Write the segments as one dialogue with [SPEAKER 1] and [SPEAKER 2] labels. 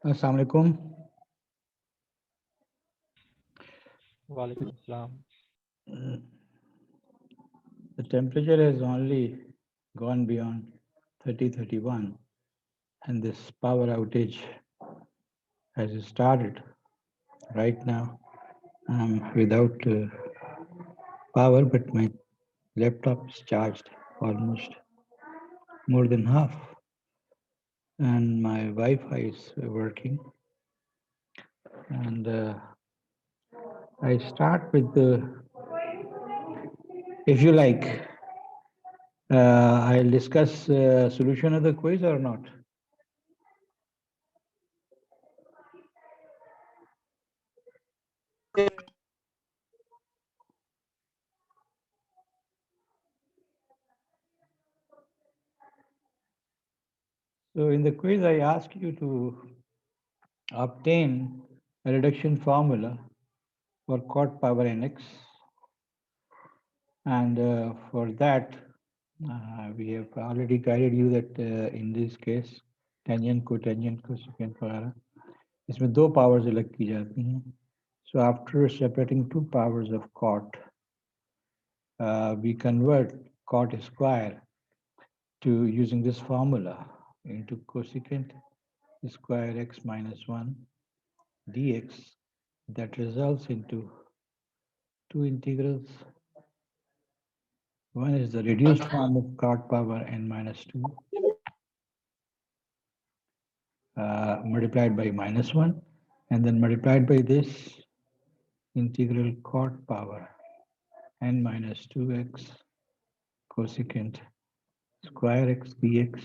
[SPEAKER 1] Assalamu alaikum.
[SPEAKER 2] Walaikum Assalam.
[SPEAKER 1] The temperature has only gone beyond 30-31, and this power outage has started right now. I'm without power, but my laptop is charged almost more than half, and my Wi-Fi is working. And I start with if you like, I'll discuss solution of the quiz or not. So in the quiz, I ask you to obtain a reduction formula for cot power nx, and for that we have already guided you that in this case tangent cotangent cosecant वगैरह इसमें दो powers अलग की जाती हैं. So after separating two powers of cot, we convert cot square to using this formula into cosecant square x minus 1 dx. That results into two integrals. One is the reduced form of cot power n minus 2 multiplied by minus 1, and then multiplied by this integral cot power n minus 2x cosecant square x dx.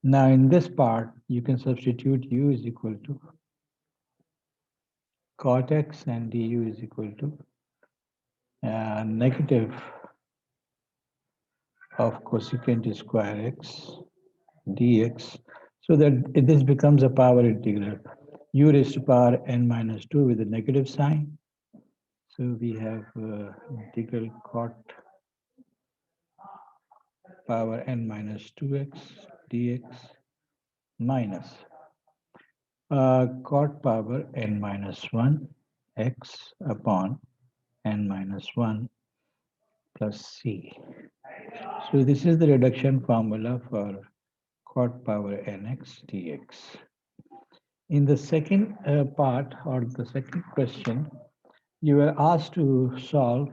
[SPEAKER 1] Now in this part, you can substitute u is equal to cot x and du is equal to negative of cosecant square x dx, so that this becomes a power integral u raised to power n minus 2 with a negative sign. So we have integral cot power n minus 2x dx minus cot power n minus 1 x upon n minus 1 plus c. So this is the reduction formula for cot power nx dx. In the second part, or the second question, you were asked to solve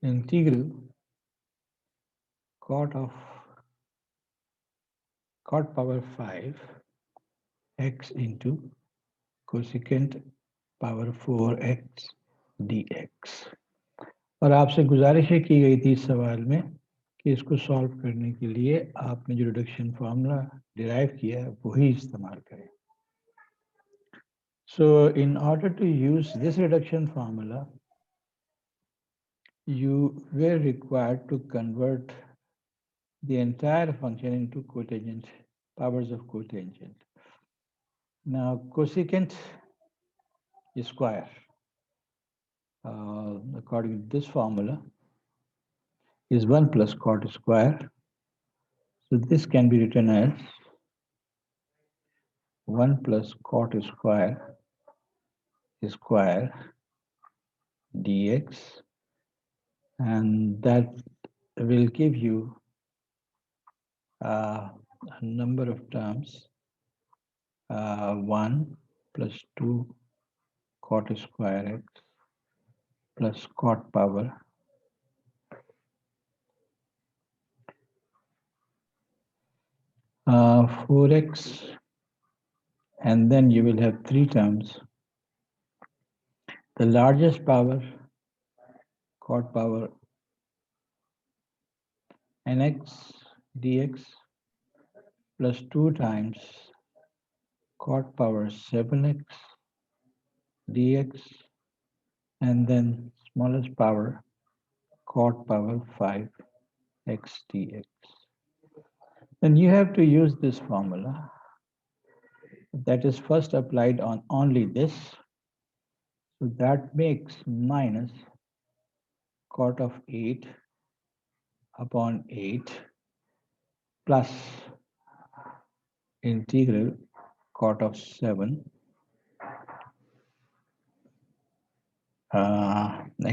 [SPEAKER 1] integral cot of cot power 5 x into cosecant power 4x dx. और आपसे गुजारिश है की गई थी इस सवाल में कि इसको सॉल्व करने के लिए आपने जो रिडक्शन फार्मूला डिराइव किया है वही इस्तेमाल करें. So in order to use this reduction formula, you were required to convert the entire function into cotangent powers of cotangent. Now cosecant square, according to this formula, is 1 plus cot square. So this can be written as 1 plus cot square dx, and that will give you a number of terms, 1 plus 2 cot square x plus cot power 4x, and then you will have three terms. The largest power, cot power nx dx, plus 2 times cot power 7x dx, and then smallest power cot power 5x dx. Then you have to use this formula that is first applied on only this. So that makes minus cot of 8 upon 8 plus integral cot of 7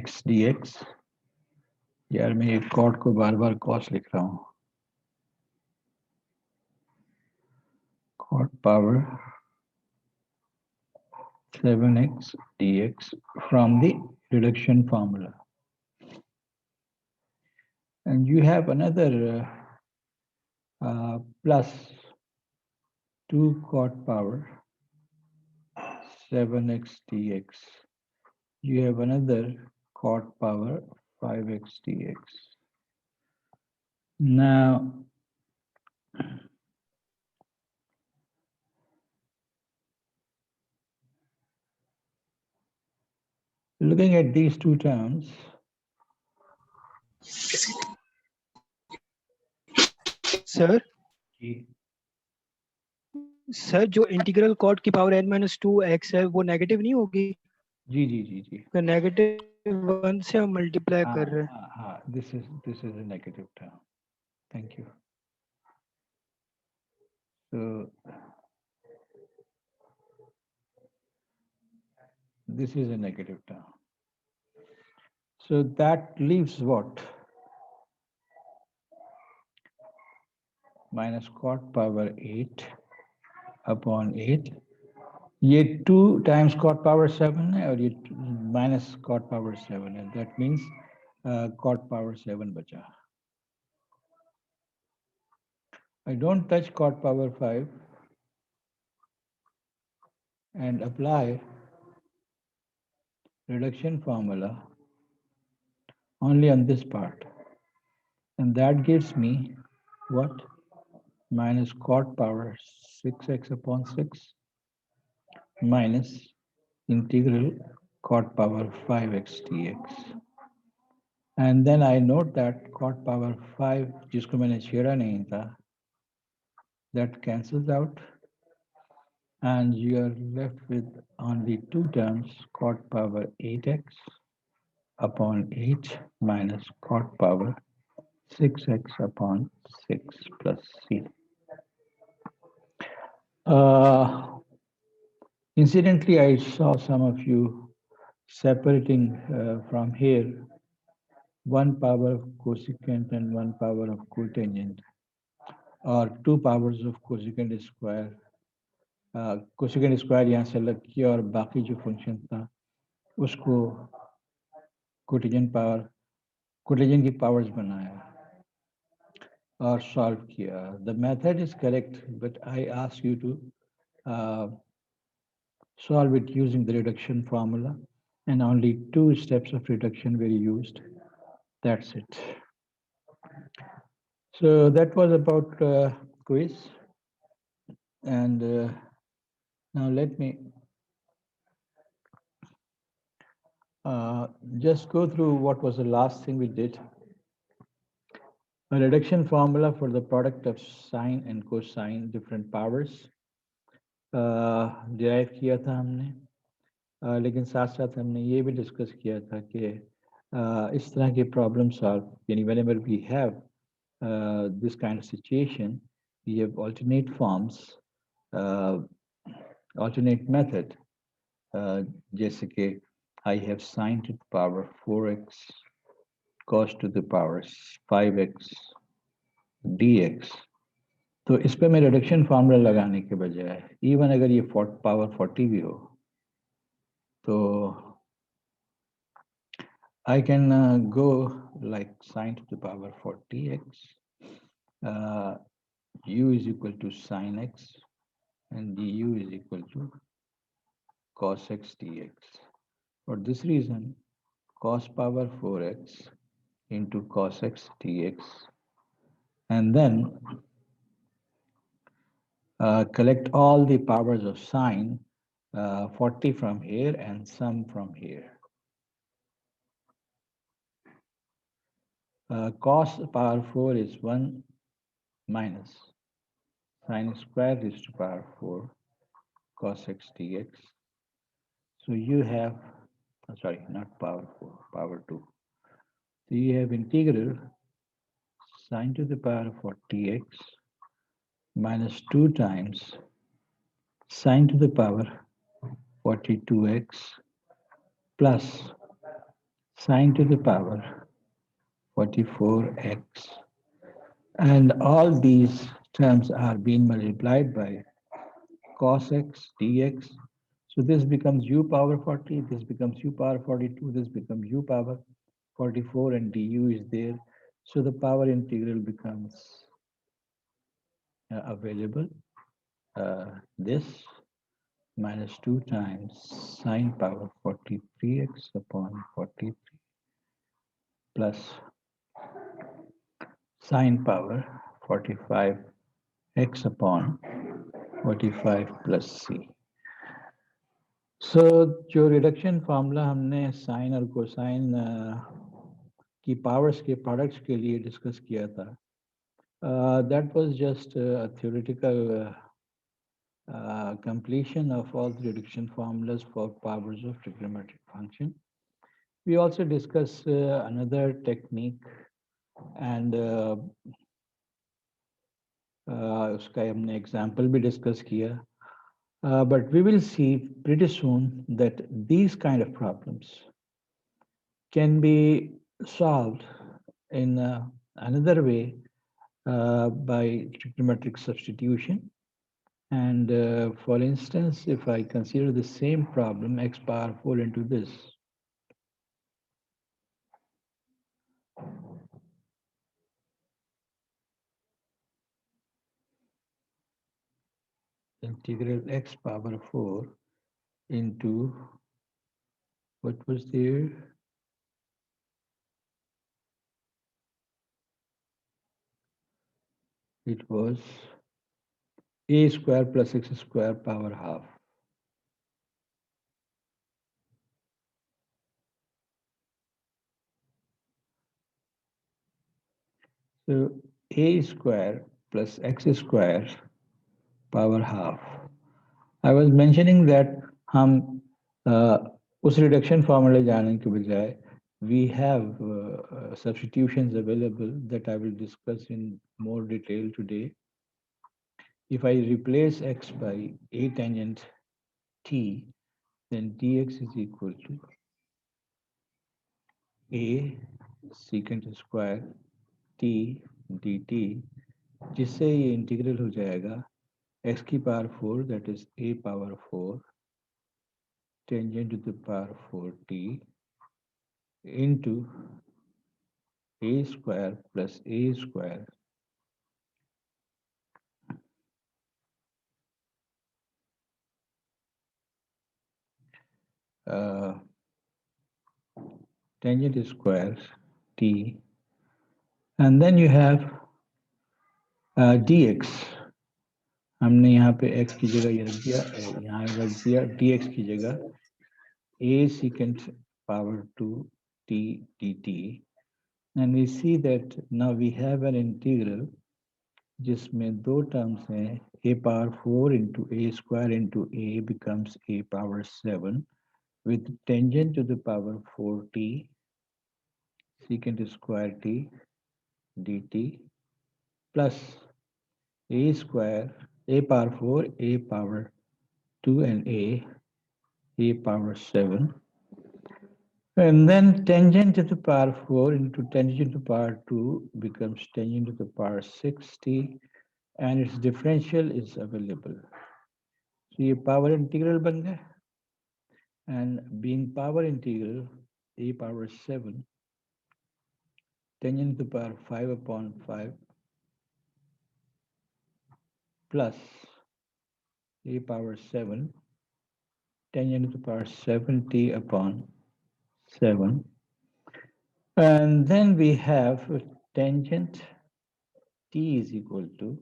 [SPEAKER 1] x dx. यार मैं एक cot को बार बार cos लिख रहा हूँ. Cot power 7x dx from the reduction formula. And you have another plus 2 cot power 7x dx. You have another cot power 5x dx. Now, looking at these two terms,
[SPEAKER 3] sir sir जो integral cot की power n-2x है वो negative नहीं होगी?
[SPEAKER 1] जी जी जी जी.
[SPEAKER 3] Negative 1 से हम multiply कर रहे हैं.
[SPEAKER 1] हाँ, this is a negative term. Thank you. So this is a negative term. So that leaves what? Minus cot power 8 upon 8. ये 2 times cot power 7 है और ये minus cot power 7 है. That means cot power 7 बचा. I don't touch cot power 5 and apply reduction formula only on this part. And that gives me what? Minus cot power 6x upon 6 minus integral cot power 5x dx. And then I note that cot power 5, जिसको मैंने छेड़ा नहीं था, that cancels out. And you are left with only two terms, cot power 8x upon 8 minus cot power 6x upon 6 plus c. Incidentally, I saw some of you separating from here 1 power of cosecant and 1 power of cotangent, or 2 powers of cosecant square. Cosecant square यहाँ से अलग किया और बाकी जो function था उसको cotangent की पावर्स बनाया और सॉल्व किया. The method is correct, but I ask you to solve it using the reduction formula, and only 2 steps of reduction were used. That's it. So that was about quiz. And now let me just go through what was the last thing we did. A reduction formula for the product of sine and cosine different powers derive किया था हमने. लेकिन साथ साथ हमने ये भी discuss किया था कि इस तरह के प्रॉब्लम सॉल्व, यानी whenever we have this kind of situation, we have alternate forms, alternate method, जैसे कि I have sine to the power 4x cos to the power 5x dx. तो इस पे मैं रिडक्शन फार्मूला लगाने के बजाय इवन अगर ये पावर 40 भी हो तो I can go like sine to the power 40x, u is equal to sine x, and du is equal to cos x dx. For this reason, cos power 4x into cos x dx, and then collect all the powers of sine, 40 from here and some from here. Cos power 4 is 1 minus sine square raised to power 4 cos x dx. So you have, sorry, not power 4, power 2. So you have integral sine to the power 40x minus 2 times sine to the power 42x plus sine to the power 44x. And all these terms are being multiplied by cos x dx. So this becomes u power 40, this becomes u power 42, this becomes u power 44, and du is there. So the power integral becomes available. This minus 2 times sine power 43x upon 43 plus sine power 45x upon 45 plus c. So जो reduction formula हमने sign और cosine की powers के products के लिए discuss किया था, that was just theoretical completion of all the reduction formulas for powers of trigonometric function. We also discussed another technique, and उसका हमने example भी discuss किया. But we will see pretty soon that these kind of problems can be solved in another way by trigonometric substitution. And for instance, if I consider the same problem, x power 4 into this, integral x power 4 into, what was there? It was a square plus x square power half. So a square plus x square power half. I was mentioning that हम उस reduction formula जाने के बजाय we have substitutions available that I will discuss in more detail today. If I replace x by a tangent t, then dx is equal to a secant square t dt, जिससे ये integral हो जाएगा x की power 4, that is a power 4 tangent to the power 4t into a square plus a square tangent square t, and then you have dx. हमने यहाँ पे x की जगह ये रख दिया, यहाँ रख दिया dx की जगह a secant power 2 t dt, and we see that now we have an integral जिसमें दो टर्म्स हैं, a power 4 into a square into a becomes a power 7 with tangent to the power 4t secant square t dt plus a square, a power 4, a power 2, and a power 7. And then tangent to the power 4 into tangent to the power 2 becomes tangent to the power 6t, and its differential is available. So ये power integral बन गया, and being power integral, a power 7 tangent to the power 5 upon 5 plus a power 7 tangent to the power 7t upon 7. And then we have tangent t is equal to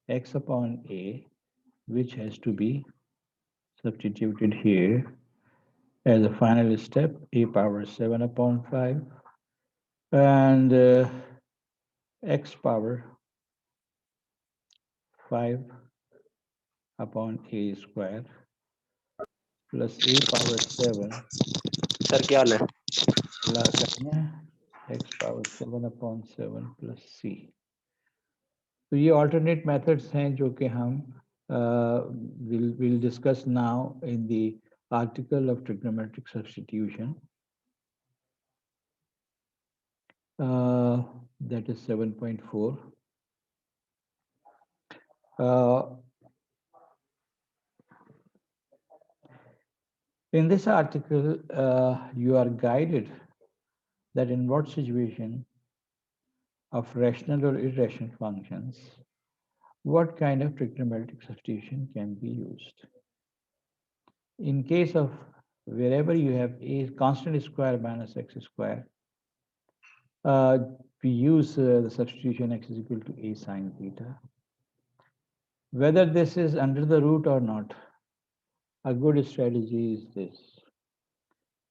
[SPEAKER 1] x upon a, which has to be substituted here as a final step, a power 7 upon 5, and x power 5 upon a square plus a power 7
[SPEAKER 4] sir क्या हाल है?
[SPEAKER 1] अल्लाह करना x power 7 upon 7 plus c. तो ये alternate methods हैं जो कि हम will discuss now in the article of trigonometric substitution. That is 7.4. In this article, you are guided that in what situation of rational or irrational functions, what kind of trigonometric substitution can be used. In case of wherever you have a constant square minus x square, we use the substitution x is equal to a sine theta. Whether this is under the root or not, a good strategy is this.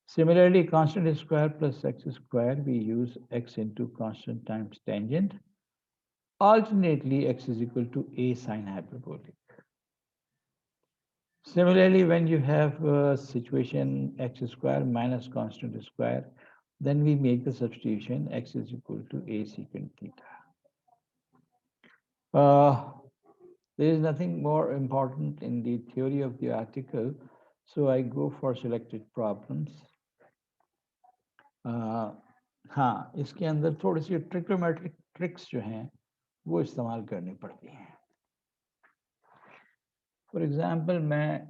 [SPEAKER 1] Similarly, constant square plus x square, we use x into constant times tangent. Alternately, x is equal to a sine hyperbolic. Similarly, when you have a situation x square minus constant square, then we make the substitution x is equal to a secant theta. There is nothing more important in the theory of the article, so I go for selected problems. हाँ, इसके अंदर थोड़ी सी trigonometric tricks जो हैं वो इस्तेमाल करनी पड़ती हैं. फॉर एग्जाम्पल मैं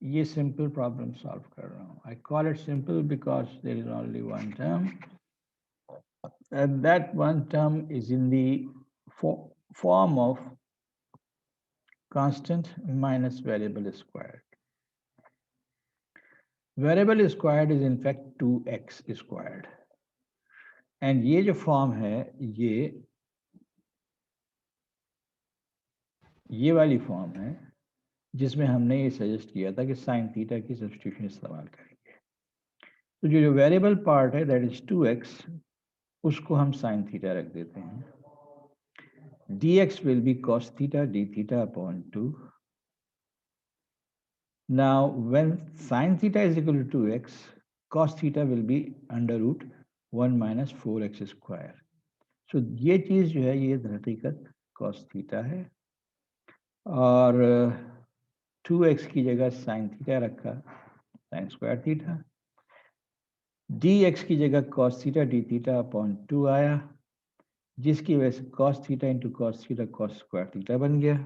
[SPEAKER 1] ये सिंपल प्रॉब्लम सॉल्व कर रहा हूँ. I call it simple because there is only one term and that one term is in the form of constant minus variable squared. Variable squared is in fact 2x squared. And ये जो form है ये वाली form है जिसमें हमने ये suggest किया था कि साइन थीटा की सब्स्टिट्यूशन इस्तेमाल करेंगे. तो जो वेरिएबल पार्ट है दैट इज 2x, उसको हम साइन थीटा रख देते हैं. dx will be cos theta d theta upon 2. Now, when sin theta is equal to 2x, cos theta will be under root 1 minus 4x square. So ये चीज जो है ये हकीकत cos theta है और 2x की जगह sin theta रखा sin square theta. dx की जगह cos theta d theta upon 2 आया जिसकी वजह से cos theta into cos theta cos square theta बन गया.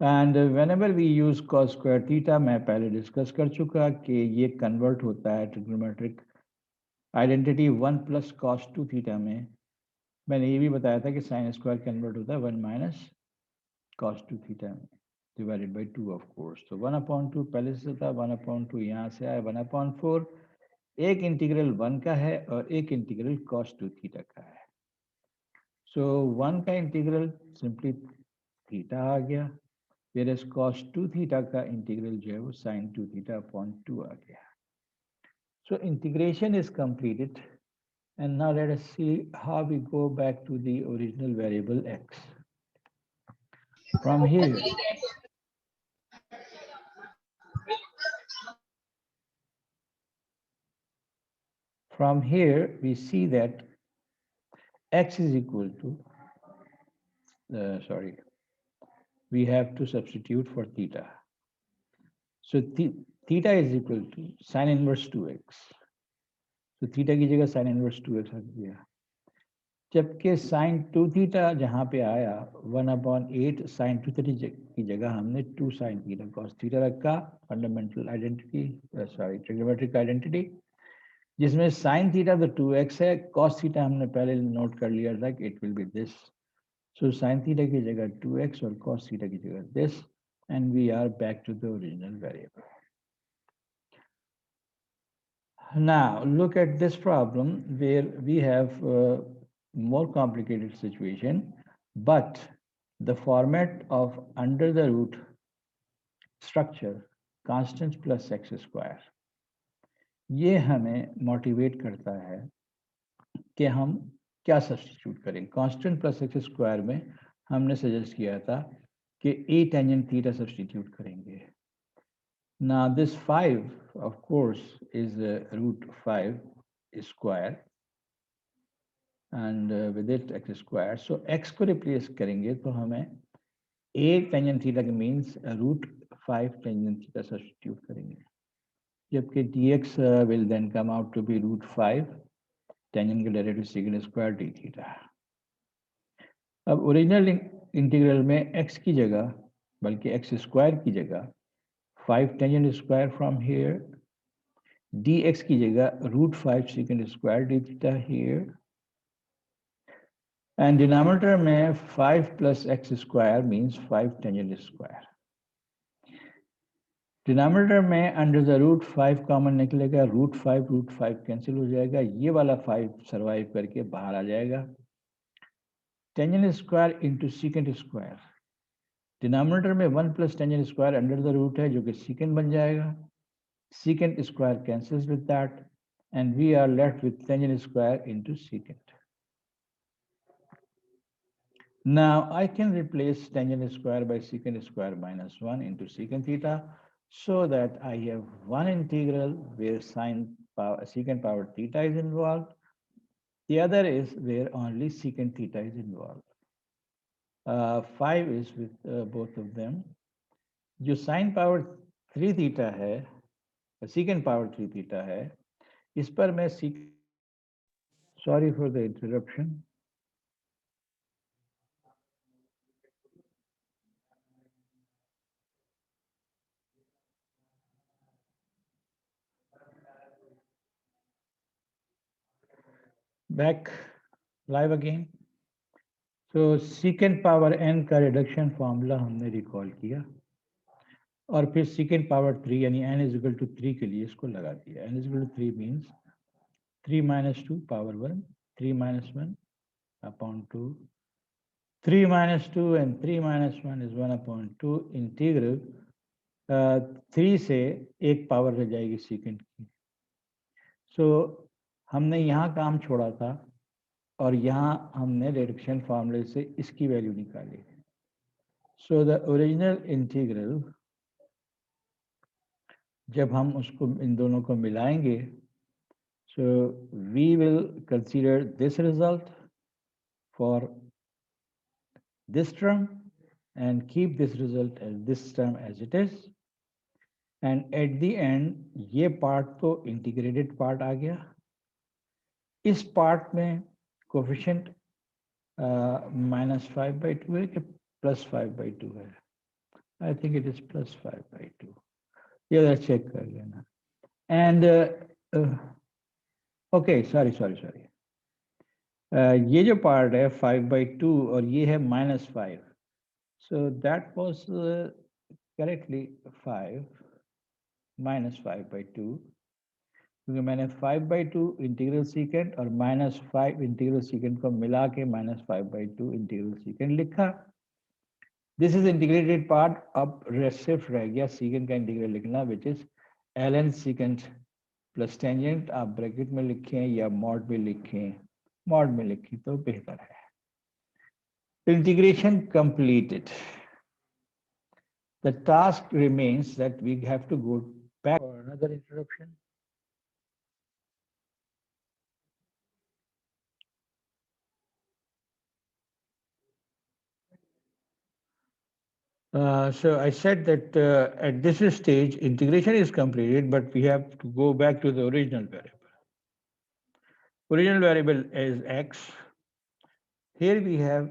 [SPEAKER 1] And whenever we use cos square theta, मैं पहले डिस्कस कर चुका कि ये कन्वर्ट होता है trigonometric identity 1 plus cos 2 theta में. मैंने ये भी बताया था कि साइन स्क्वायर कन्वर्ट होता है 1 माइनस cos 2 थीटा में डिवाइडेड बाई 2 ऑफ कोर्स. तो 1/2 पहले से था, 1/2 यहाँ से आया 1/4. एक इंटीग्रल 1 का है और एक इंटीग्रल cos 2 थीटा का है. सो 1 का इंटीग्रल सिंपली थीटा आ गया, whereas cos 2 theta का इंटीग्रल जो है वो sin 2 theta upon 2 आ गया. So integration is completed, and now let us see how we go back to the original variable x. From here we see that x is equal to we have to substitute for theta. So theta is equal to sin inverse 2x. तो theta की जगह sin inverse 2x रख दिया, जबकि sin 2 theta जहाँ पे आया 1/8 sin 2 theta की जगह हमने 2 sin थीटा cos थीटा रखा. फंडामेंटल आइडेंटिटी ट्रिग्नोमेट्रिक आइडेंटिटी जिसमें sin थीटा तो 2x है, cos थीटा हमने पहले नोट कर लिया था कि it will be this. So sin theta की जगह 2x और cos थीटा की जगह this, and we are back to the original variable. Now look at this problem where we have more complicated situation, but the format of under the root structure constant plus x square ये हमें motivate करता है कि हम क्या substitute करें. Constant plus x square में हमने सजेस्ट किया था कि a टेंजेंट थीटा सब्स्टिट्यूट करेंगे. Now this 5 of course is root 5 square, and with it x square. So x को replace करेंगे तो हमें a tangent theta के means √5 tangent theta substitute करेंगे, जबकि dx will then come out to be √5 tangent का derivative secant square d theta. अब original integral में x की जगह, बल्कि x स्क्वायर की जगह 5 tangent square from here, dx की जगह √5 secant square d theta here, and denominator में 5 plus x square means 5 tangent square. Denominator में अंडर द √5 कॉमन निकलेगा, √5 कैंसिल हो जाएगा, ये वाला 5 सर्वाइव करके बाहर आ जाएगा. Tangent square into secant square, denominator में 1 plus tangent square under the root है जो कि सीकेंट बन जाएगा. Secant square cancels with that and we are left with tangent square into secant. Now I can replace tangent square by secant square minus 1 into secant theta, so that I have one integral where secant power theta is involved. The other is where only secant theta is involved. 5 is with both of them. जो sin power 3 theta है, secant power 3 theta है, इस पर मैं sorry for the interruption. Back live again. So secant power n का reduction formula हमने recall किया और फिर secant power 3 यानी n is equal to 3 के लिए इसको लगा दिया. n is equal to 3 means 3 minus 2 power 1, 3 minus 1 upon 2, 3 minus 2 and 3 minus 1 is 1 upon 2 integral 3 से एक पावर रह जाएगी secant की. So हमने यहाँ काम छोड़ा था और यहाँ हमने रिडक्शन फार्मूले से इसकी वैल्यू निकाली. सो द ओरिजिनल इंटीग्रल, जब हम उसको इन दोनों को मिलाएंगे, so we will consider this result for this term and keep this result as this term as it is, and at the end ये पार्ट तो इंटीग्रेटेड पार्ट आ गया. इस पार्ट में कोफिशिएंट -5/2 है कि +5/2 है? I think it is +5/2. ये जरा चेक कर लेना. एंड ओके, सॉरी, ये जो पार्ट है 5/2 और ये है -5, सो दैट वाज करेक्टली 5 -5/2, क्योंकि मैंने 5/2 इंटीग्रल सीकेंट और -5 इंटीग्रल सीकेंट को मिला के -5/2 इंटीग्रल सीकेंट लिखा. This is integrated part. अब सिर्फ रह गया सीकेंट का इंटीग्रल लिखना, which is ln secant plus tangent. आप ब्रैकेट में लिखें या मॉड में लिखें, मॉड में लिखें तो बेहतर है. Integration completed. The task remains that we have to go back for another interruption. So I said that at this stage, integration is completed, but we have to go back to the original variable. Original variable is x. Here we have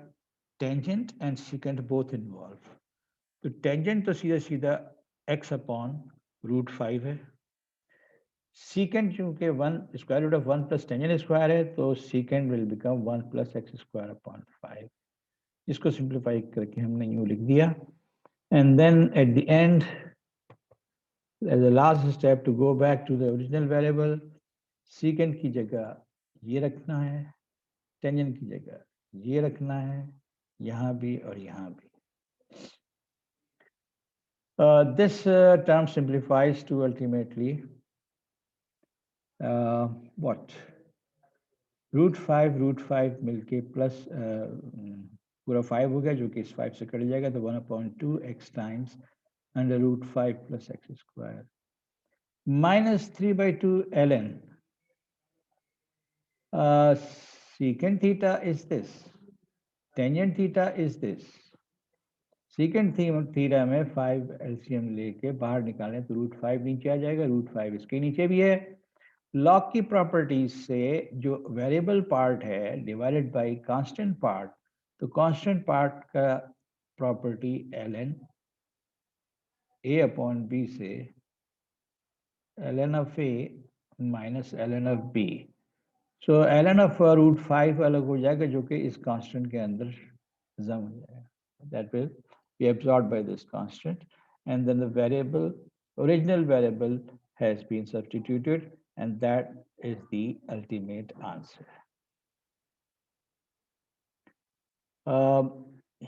[SPEAKER 1] tangent and secant both involved. So tangent तो सीधा x upon √5 है. Secant चूंकि 1 square root of 1 plus tangent square है, तो secant will become 1 plus x square upon 5. इसको simplify करके हमने यूं लिख दिया. And then at the end, as a last step to go back to the original variable, secant की जगह ये रखना है, tangent की जगह ये रखना है, यहाँ भी और यहाँ भी. This term simplifies to ultimately what? √5 मिलके plus पूरा 5 हो गया, जो कि इस 5 से कट जाएगा, तो 1/2 x times under √5 plus x square minus 3/2 ln secant theta is this, tangent theta is this. secant theta में 5 LCM लेके बाहर निकालें तो √5 नीचे आ जाएगा, √5 इसके नीचे भी है। लॉग की प्रॉपर्टीज से जो वेरिएबल पार्ट है डिवाइडेड बाय कांस्टेंट पार्ट, तो कांस्टेंट पार्ट का प्रॉपर्टी ln a/b से ln of a minus ln of b, so ln of √5 अलग हो जाएगा जो कि इस कांस्टेंट के अंदर जम हो जाएगा, that will be absorbed by this constant, and then the variable, original variable has been substituted, and that is the ultimate answer.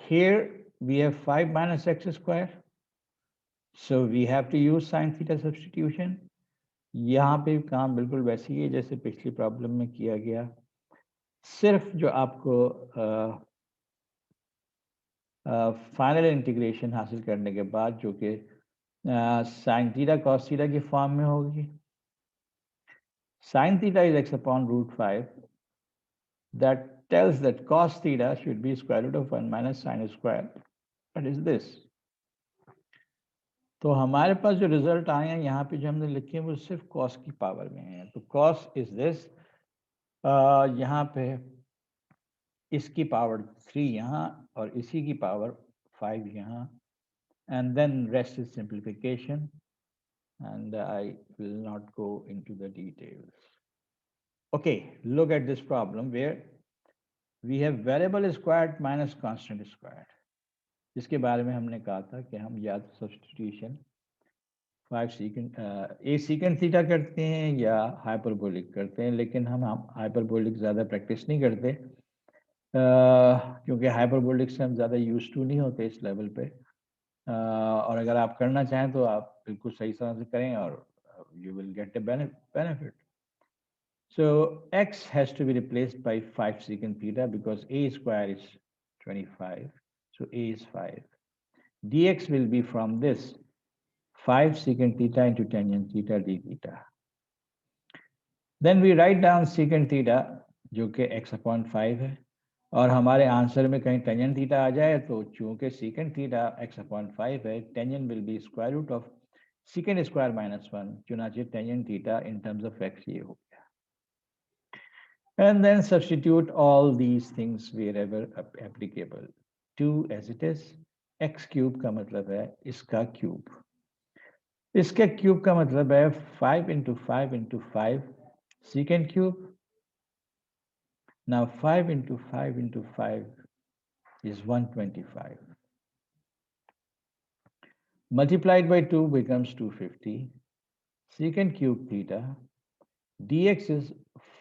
[SPEAKER 1] Here we have 5 minus x square, so we have to use sin theta substitution. यहाँ पे काम बिल्कुल वैसी है जैसे पिछली problem में किया गया, सिर्फ जो आपको फाइनल इंटीग्रेशन हासिल करने के बाद जो कि साइन थीटा कॉस थीटा की फॉर्म में होगी। sin theta is x upon √5, that tells that cos theta should be square root of 1 minus sin square, that is this. तो हमारे पास जो रिजल्ट आए हैं यहाँ पे जो हमने लिखे हैं वो सिर्फ cos की पावर में है, तो cos is this, यहाँ पे इसकी पावर 3 यहाँ और इसी की पावर 5 यहाँ, and then rest is simplification, and I will not go into the details. Okay, look at this problem where we have variable squared minus constant squared, जिसके बारे में हमने कहा था कि हम या तो substitution 5 secant a secant theta करते हैं या हाइपरबोलिक करते हैं, लेकिन हम हाइपरबोलिक ज़्यादा प्रैक्टिस नहीं करते क्योंकि हाइपरबोलिक से हम ज़्यादा यूज टू नहीं होते इस लेवल पे, और अगर आप करना चाहें तो आप बिल्कुल सही तरह से करें और you will get a benefit. So x has to be replaced by 5 secant theta because a square is 25, so a is 5. dx will be from this 5 secant theta into tangent theta d theta. Then we write down secant theta जो कि x upon 5 है, और हमारे answer में कहीं tangent theta आ जाए तो चूंकि secant theta x upon 5 है, tangent will be square root of secant square minus 1, चुनाचे tangent theta in terms of x ये हो गया. And then substitute all these things wherever applicable. 2 as it is, x cube का मतलब है इसका cube, इसके क्यूब का मतलब है 5 into 5 into 5 secant cube. Now 5 into 5 into 5 is 125. Multiplied by 2 becomes 250. Secant cube theta. dx is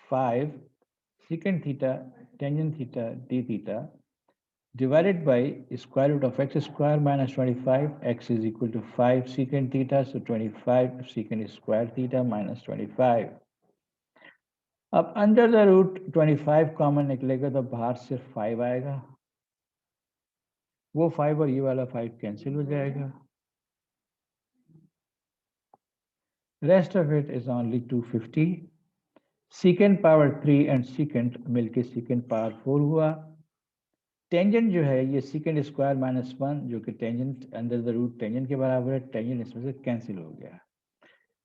[SPEAKER 1] 5 secant theta tangent theta d theta divided by square root of x square minus 25. X is equal to 5 secant theta, so 25 secant square theta minus 25. अब under the root 25 common निकलेगा तो बाहर सिर्फ 5 आएगा, वो 5 और ये वाला 5 कैंसिल हो जाएगा, rest of it is only 250. secant power 3 and secant मिलके secant पावर 4 हुआ. टेंजेंट जो है ये secant स्क्वायर माइनस 1 जो कि tangent under the root tangent के बराबर है, टेंजेंट इसमें से कैंसिल हो गया.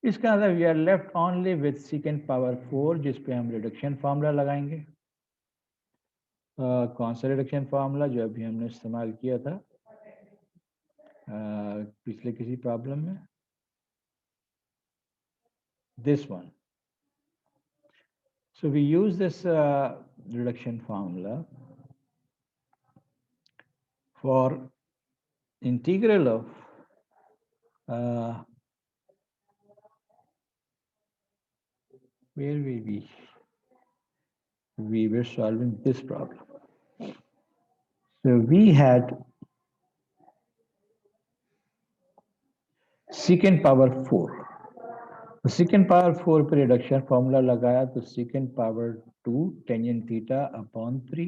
[SPEAKER 1] इसका मतलब we are left only with secant power 4 जिस पे हम रिडक्शन फार्मूला लगाएंगे. कौन सा रिडक्शन फार्मूला जो अभी हमने इस्तेमाल किया था पिछले किसी प्रॉब्लम में, this one. So we use this reduction formula for integral of where we were solving this problem. So we had secant power 4. secant power 4 पे रिडक्शन फॉर्मूला लगाया तो secant power 2 tangent theta upon 3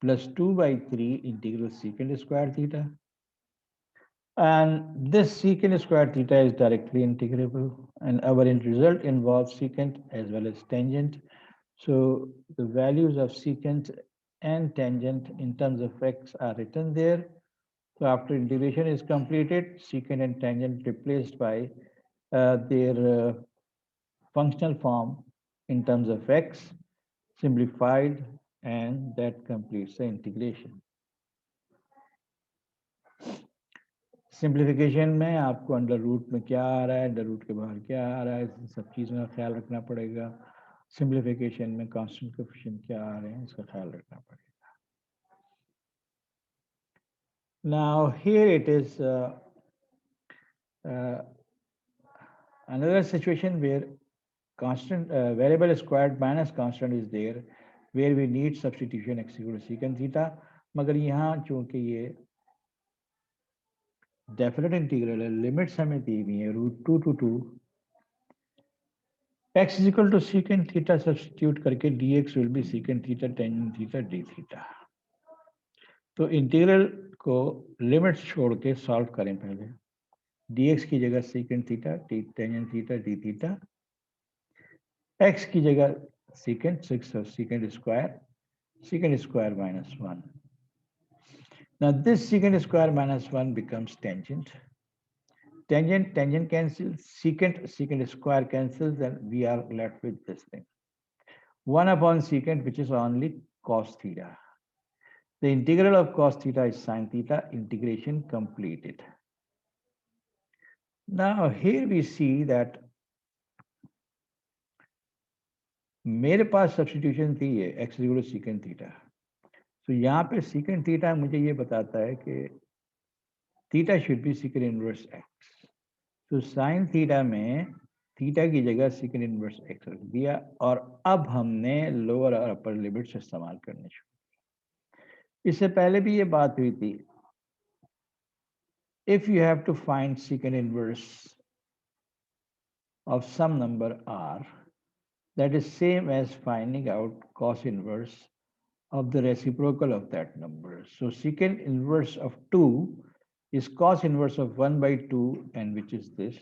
[SPEAKER 1] plus 2 by 3 integral secant square theta, and this secant square theta is directly integrable, and our result involves secant as well as tangent, So the values of secant and tangent in terms of x are written there. So after integration is completed, secant and tangent replaced by their functional form in terms of x, simplified, and that completes the integration. Simplification में आपको under root में क्या आ रहा है, under root के बाहर क्या आ रहा है, इन सब चीज़ों का ख्याल रखना पड़ेगा. सिंप्लीफिकेशन में कांस्टेंट कोएफिशिएंट क्या आ रहे हैं, इसका ख्याल रखना पड़ेगा. Now here it is another situation where constant variable squared minus constant is there, where we need substitution x equal to secant theta. मगर यहाँ चूंकि ये डेफिनेट इंटीग्रल है, लिमिट्स हमें दी हुई है √2 to 2, x is equal to secant theta substitute करके dx will be secant theta tangent theta d theta. तो इंटीग्रल को लिमिट्स छोड़ के सॉल्व करें. पहले dx की जगह secant theta tangent theta d theta, x की जगह secant 6 और secant square minus 1. Now this secant square minus 1 becomes tangent. Tangent cancels, secant square cancels, and we are left with this thing. 1 upon secant, which is only cos theta. The integral of cos theta is sin theta, integration completed. Now here we see that मेरे पास substitution थी ये x equal to secant theta. तो यहाँ पे secant theta मुझे ये बताता है कि theta should be secant inverse x. तो sin theta में थीटा की जगह secant inverse x रख दिया, और अब हमने लोअर और अपर लिमिट्स इस्तेमाल करने शुरू किए. इससे पहले भी ये बात हुई थी. If you have to find secant inverse of some number r, that is same as finding out cos inverse of the reciprocal of that number. So secant inverse of 2 is cos inverse of 1 by 2, and which is this.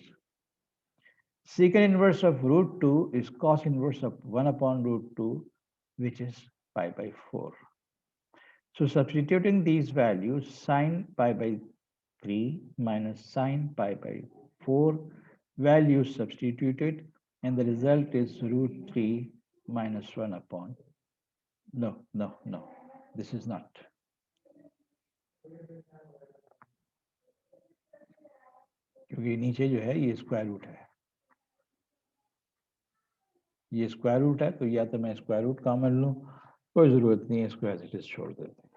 [SPEAKER 1] Secant inverse of √2 is cos inverse of 1 upon √2, which is pi by 4. So substituting these values, sin pi by 3 minus sin pi by 4, values substituted, and the result is √3 minus 1 upon. No, this is not. क्योंकि नीचे जो है ये square root है, ये square root है, तो या तो मैं स्क्वायर रूट कॉमन लूं, कोई जरूरत नहीं है, स्क्वायर इट छोड़ देते हैं.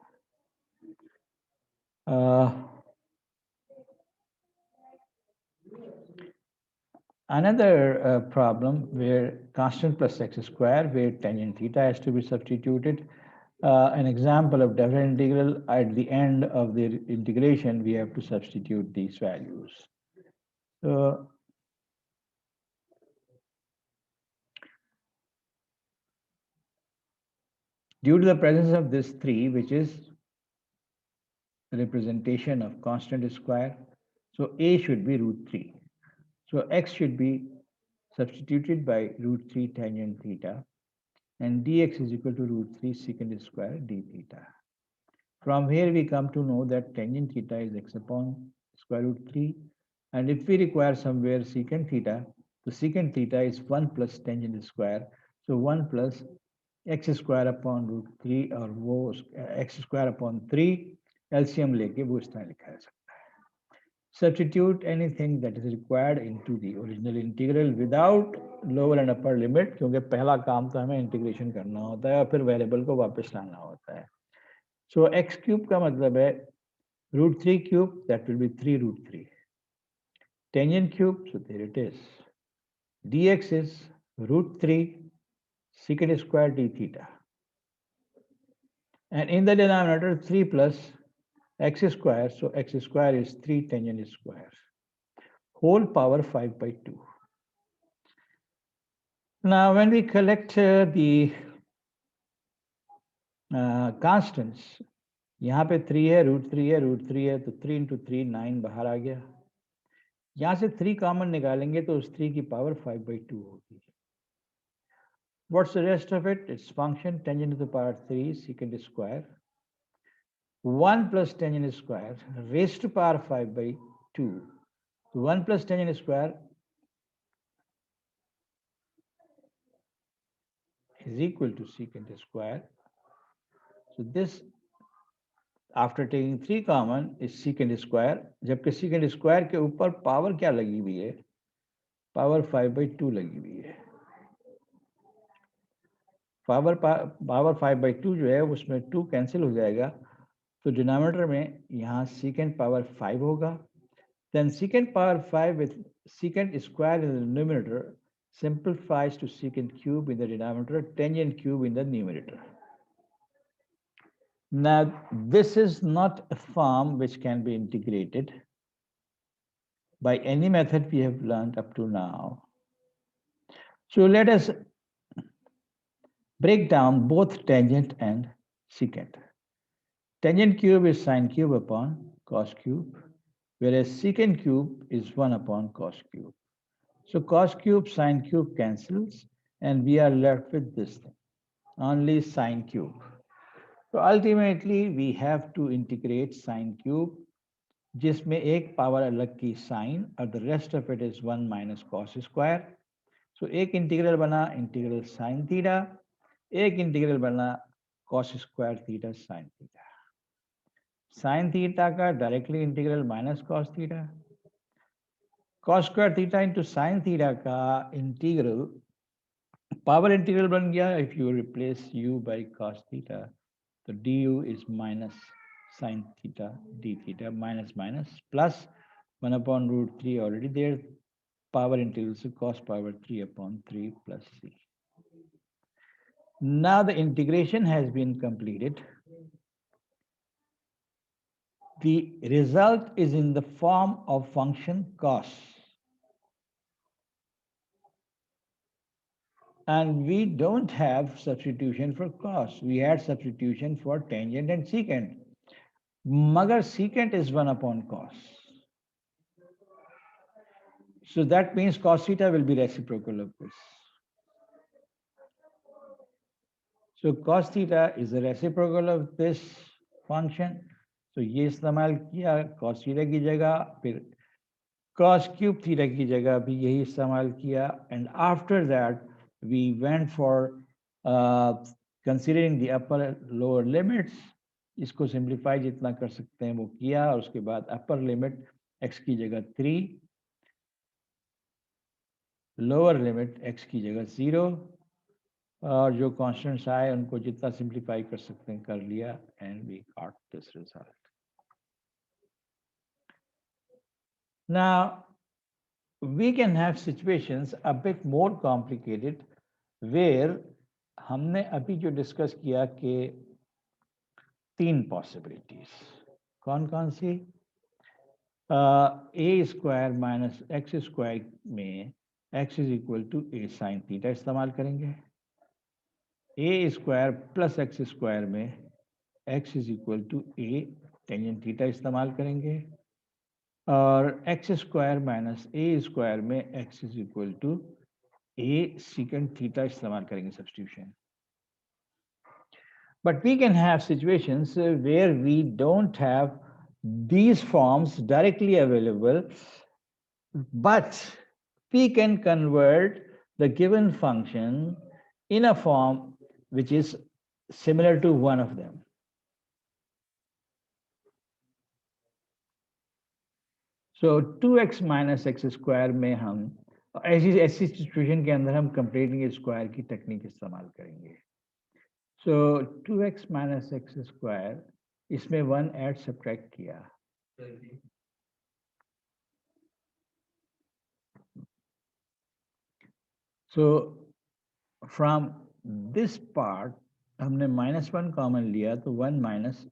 [SPEAKER 1] Another problem where constant plus x square, where tangent theta has to be substituted. An example of definite integral, at the end of the integration, we have to substitute these values. So due to the presence of this 3, which is the representation of constant square, so a should be √3. So x should be substituted by √3 tangent theta, and dx is equal to √3 secant square d theta. From here we come to know that tangent theta is x upon square root 3, and if we require somewhere secant theta, the secant theta is 1 plus tangent square, so 1 plus x square upon √3, और वो x square upon 3 LCM लेके वो इस तरह लिखा जा सकता है. Substitute anything that is required into the original integral without lower and upper limit, क्योंकि पहला काम तो हमें इंटीग्रेशन करना होता है और फिर वेरिएबल को वापस लाना होता है. So x cube का मतलब है √3 cube, that will be 3 √3. Tangent cube, so there it is. dx is √3 secant square d theta. And in the denominator 3 plus x square, so x square is 3 tangent square, whole power 5 by 2. Now when we collect the constants, यहाँ पे 3 है, √3 है, √3 है, तो 3 into 3 9 बाहर आ गया. यहाँ से 3 कॉमन निकालेंगे तो उस 3 की पावर 5 by 2 होगी. What's the rest of it? It's function tangent to the power 3 secant square 1 plus tangent square raised to power 5 by 2. So 1 plus tangent square is equal to secant square. So this, after taking 3 common, is secant square. जबकि secant square के ऊपर power क्या लगी हुई है? Power 5 by 2 लगी हुई है. पावर 5 by 2 जो है उसमें 2 कैंसिल हो जाएगा, तो डिनोमिनेटर में यहाँ secant पावर 5 होगा. Then secant power 5 with secant square in the numerator simplifies to secant cube in the denominator, tangent cube in the numerator. Now, this is not a form which can be integrated by any method we have learned up to now. So let us break down both tangent and secant. Tangent cube is sine cube upon cos cube, whereas secant cube is 1 upon cos cube. So cos cube, sine cube cancels, and we are left with this thing, only sine cube. So ultimately, we have to integrate sine cube, जिसमें एक power अलग की sine और the rest of it is 1 minus cos square. So एक integral बना integral sin theta, एक integral बना cos square theta sin theta. Sin theta का directly integral minus cos theta, cos square theta into sin theta का integral power integral बन गया. If you replace u by cos theta, तो du is minus sin theta d theta minus minus plus 1 upon root 3 already there. Power integral, so cos power 3 upon 3 plus c. Now the integration has been completed. The result is in the form of function cos. And we don't have substitution for cos. We had substitution for tangent and secant. Magar secant is 1 upon cos. So that means cos theta will be reciprocal of this. So cos theta is the reciprocal of this function. So ये इस्तेमाल किया cos theta की जगह, फिर cos cube theta की जगह भी यही इस्तेमाल किया. And after that, we went for considering the upper lower limits. इसको simplify जितना कर सकते हैं वो किया, और उसके बाद upper limit x की जगह 3, lower limit x की जगह 0, और जो constants आए उनको जितना simplify कर सकते हैं कर लिया, and we got this result. Now, we can have situations a bit more complicated where हमने अभी जो डिस्कस किया कि 3 पॉसिबिलिटीज कौन कौन सी, a square minus x square में x is equal to a sine theta इस्तेमाल करेंगे, a square plus x square में x is equal to a tangent theta इस्तेमाल करेंगे, और x square minus a square में x is equal to a secant theta इस्तेमाल करेंगे substitution. But we can have situations where we don't have these forms directly available, but we can convert the given function in a form which is similar to one of them. So 2x minus x square में हम ऐसी situation के अंदर हम completing square की technique इस्तेमाल करेंगे. सो 2x minus x square, इसमें 1 ऐड सब्ट्रैक्ट किया, सो फ्रॉम दिस पार्ट हमने -1 कॉमन लिया, तो 1 minus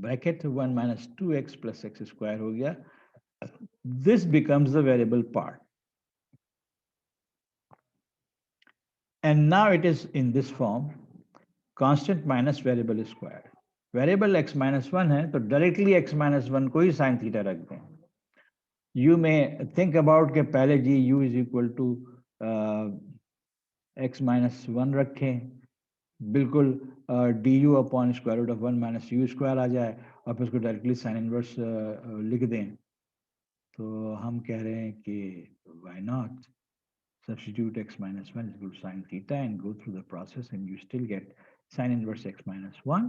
[SPEAKER 1] bracket 1 minus 2x plus x square हो गया. This becomes the variable part. And now it is in this form, constant minus variable square. Variable x minus 1 है, तो directly x minus 1 को ही sin theta रख दें. You may think about के पहले जी u is equal to x minus 1 रखें, बिल्कुल d u upon square root of 1 minus u square आ जाए और फिर उसको डायरेक्टली साइन इनवर्स लिख दें, तो हम कह रहे हैं कि why not substitute x minus 1 is equal to sine theta and go through the process and you still get sine inverse x minus 1.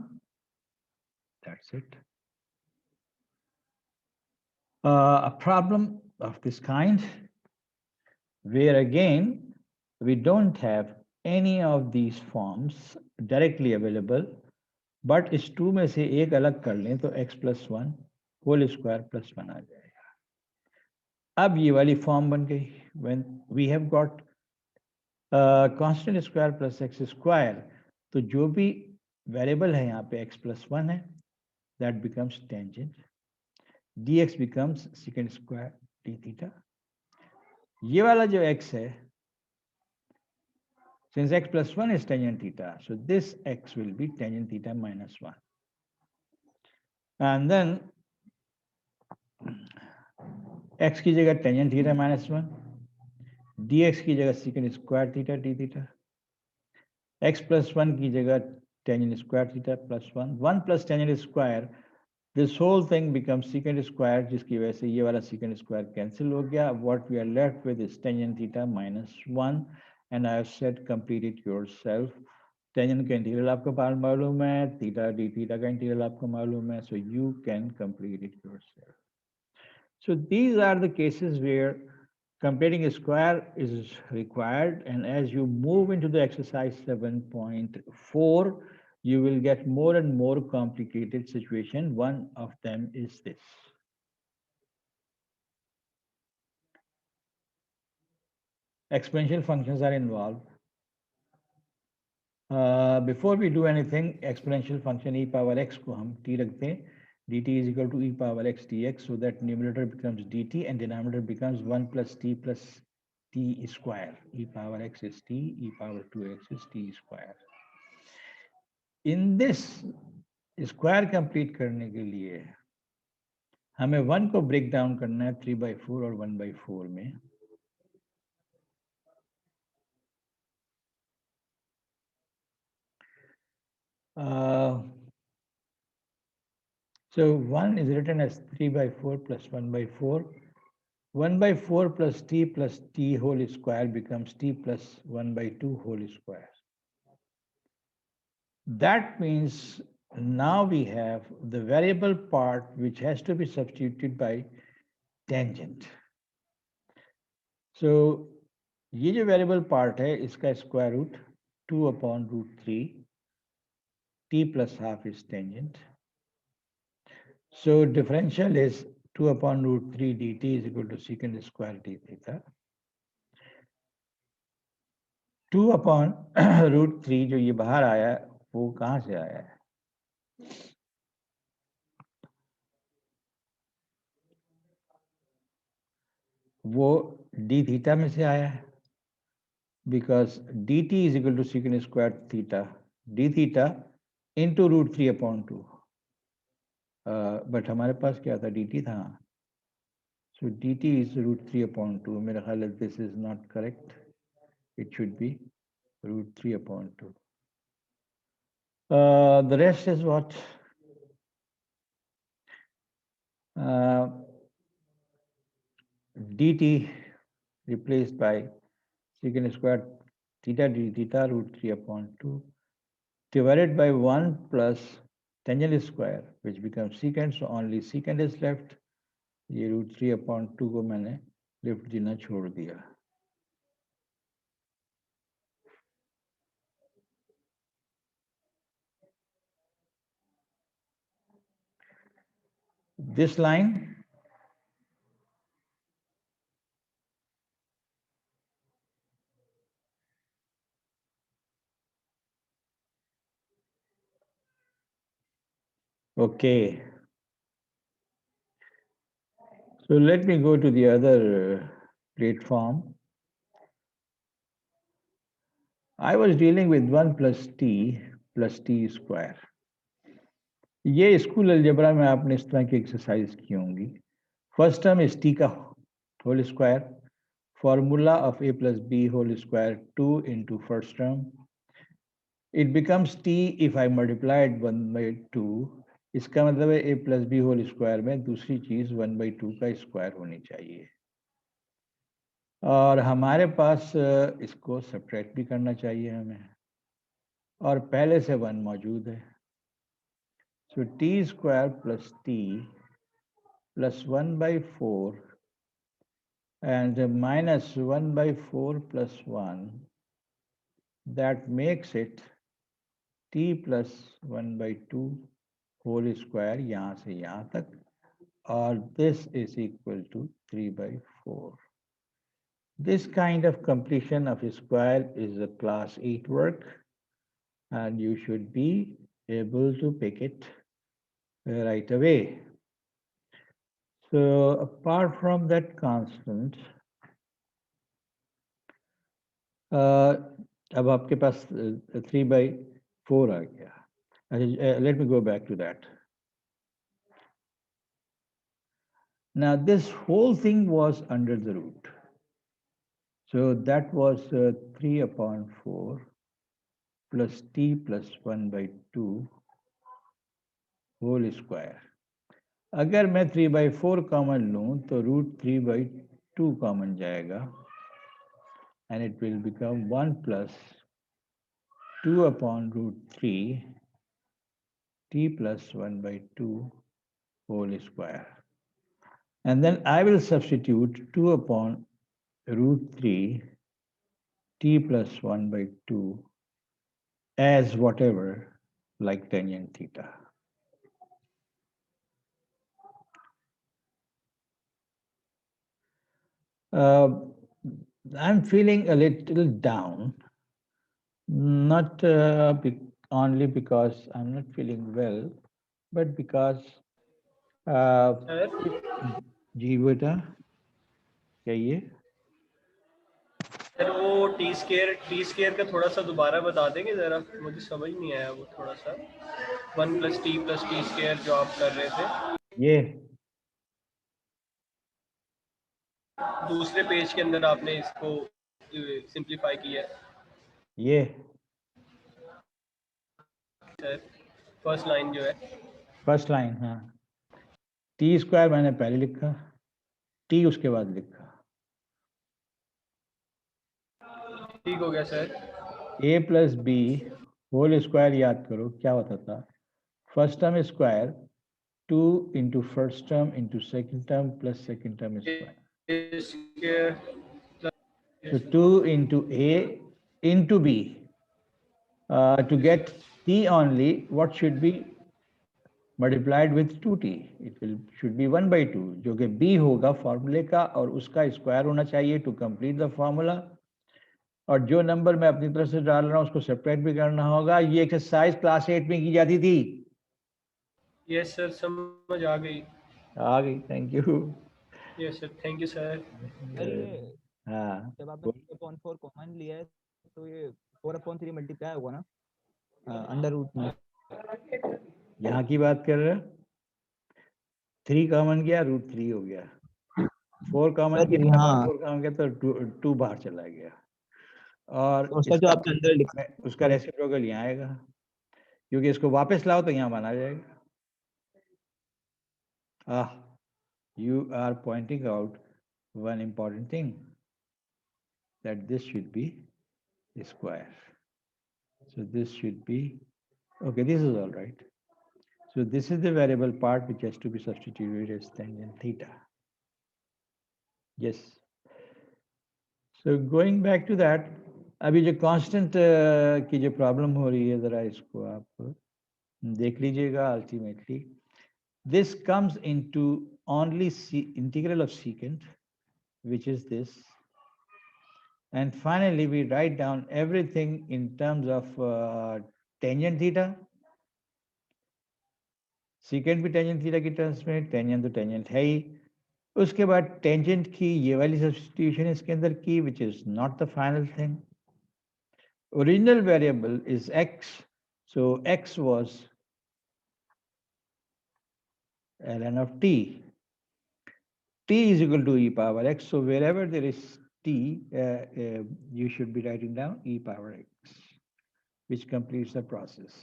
[SPEAKER 1] That's it. A problem of this kind where again we don't have any of these forms directly available, but इस 2 में से एक अलग कर लें तो x plus 1 whole square plus 1 आ जाएगा. अब ये वाली फॉर्म बन गई. When we have got constant square plus x square, तो जो भी वेरिएबल है यहाँ पे x प्लस 1 है, that becomes tangent, dx becomes second square D theta. ये वाला जो x है, since x plus 1 is tangent theta, so this x will be tangent theta minus 1. And then x की जगह tangent theta minus 1, dx की जगह secant square theta d theta, x plus 1 की जगह tangent square theta plus 1, 1 plus tangent square, this whole thing becomes secant square, जिसकी वजह से ये वाला secant square cancel हो गया. What we are left with is tangent theta minus 1, and I have said complete it yourself. Tangent का integral आपको मालूम है, थीटा डी थीटा का इंटीग्रल आपको मालूम है, so you can complete it yourself. So these are the cases where completing a square is required, and as you move into the exercise 7.4, you will get more and more complicated situation. One of them is this. Exponential functions are involved. Before we do anything, exponential function e power x को हम t रखते हैं, dt is equal to e power x dx, so that numerator becomes dt and denominator becomes 1 plus t square. E power x is t, e power 2x is t square. In this square complete करने के लिए हमें 1 को break down करना है 3/4 और 1/4 में. So 1 is written as 3/4 plus 1/4. 1/4 plus t whole square becomes t plus 1/2 whole square. That means now we have the variable part which has to be substituted by tangent. So ये जो variable part है इसका square root 2/√3, t plus half is tangent. So differential is 2/√3 dt is equal to secant square d theta. 2/√3 जो ये बाहर आया है वो कहाँ से आया है? वो d थीटा में से आया है, because dt is equal to secant square theta d theta into √3/2. But हमारे पास क्या था? dt था. So dt is √3/2. मेरा ख्याल है this is not correct. It should be √3/2. The rest is what? Dt replaced by secant square theta d theta √3/2 divided by 1 plus tangent square, which becomes secant, so only secant is left. ये √3/2 को मैंने lift देना छोड़ दिया. This line okay. So let me go to the other platform. I was dealing with 1 plus t square. ये school algebra में आपने इस तरह की एक्सरसाइज की होंगी. फर्स्ट टर्म इज t का whole square, formula of a plus b whole square 2 into first term. It becomes t if I multiply it 1 by 2. इसका मतलब है a plus b whole square में दूसरी चीज 1 by 2 का स्क्वायर होनी चाहिए, और हमारे पास इसको सब्ट्रैक्ट भी करना चाहिए हमें, और पहले से 1 मौजूद है। So t square plus t plus 1 by 4 and minus 1 by 4 plus 1, that makes it t plus 1 by 2 whole square यहाँ से यहाँ तक, और this is equal to 3 by 4. This kind of completion of a square is a class 8 work, and you should be able to pick it right away. So apart from that constant, अब आपके पास 3 by 4 आ गया। अच्छा, let me go back to that. Now this whole thing was under the root, so that was 3 upon 4 plus t plus 1 by 2 whole square. अगर मैं 3 by 4 common लूं तो root 3 by 2 common जाएगा, and it will become 1 plus 2 upon root 3 t plus 1 by 2 whole square. And then I will substitute 2 upon root 3 t plus 1 by 2 as whatever, like tangent theta. I'm feeling a little down, not only because I'm not feeling well, but because जी बेटा कहिए।
[SPEAKER 5] Sir वो T square का थोड़ा सा दोबारा बता देंगे जरा, मुझे समझ नहीं आया वो थोड़ा सा। 1 plus t स्केयर जो आप कर रहे थे,
[SPEAKER 1] ये
[SPEAKER 5] दूसरे पेज के अंदर आपने इसको सिंप्लीफाई किया है
[SPEAKER 1] ये
[SPEAKER 5] सर, फर्स्ट लाइन जो है।
[SPEAKER 1] फर्स्ट लाइन, हाँ, टी स्क्वायर मैंने पहले लिखा, टी उसके बाद लिखा।
[SPEAKER 5] ठीक हो गया सर।
[SPEAKER 1] ए प्लस बी होल स्क्वायर याद करो क्या होता था, first term square 2 into first term into second term plus second term square. So 2 into A into B. To get T only, what should be multiplied with 2T? It should be 1 by 2, जो कि B होगा फॉर्मूले का, और उसका square होना चाहिए to complete the formula. और जो नंबर मैं अपनी तरफ से डाल रहा हूँ उसको सेपरेट भी करना होगा। ये एक्सरसाइज क्लास 8 में की जाती थी।
[SPEAKER 5] यस सर, समझ आ गई।
[SPEAKER 1] Thank you.
[SPEAKER 5] Yes sir, thank you sir.
[SPEAKER 1] हाँ,
[SPEAKER 2] जब आपने 3/4 कॉमन लिया है तो ये 4/3 मल्टीप्लाई होगा ना अंडर रूट में।
[SPEAKER 1] यहाँ की बात कर रहे हो, 3 कॉमन गया, रूट 3 हो गया, 4 कॉमन गया,
[SPEAKER 2] हाँ,
[SPEAKER 1] 4 कॉमन गया तो 2 बाहर चला गया, और
[SPEAKER 2] उसका जो आपके अंदर लिखा
[SPEAKER 1] उसका रेसिप्रोकल यहाँ आएगा, क्योंकि इसको वापस लाओ तो यहाँ बना जाएगा। You are pointing out one important thing, that this should be square. So this should be, okay, this is all right. So this is the variable part which has to be substituted as tangent theta. Yes. So going back to that, अभी जो constant की जो problem हो रही है, जरा इसको आप देख लीजिएगा। Ultimately, this comes into only integral of secant, which is this. And finally, we write down everything in terms of tangent theta. Secant भी tangent theta की terms में, tangent तो tangent है ही। उसके बाद tangent की ये वाली substitution इसके अंदर की, which is not the final thing. Original variable is x, so x was ln of t. T is equal to e power x, so wherever there is t, you should be writing down e power x, which completes the process.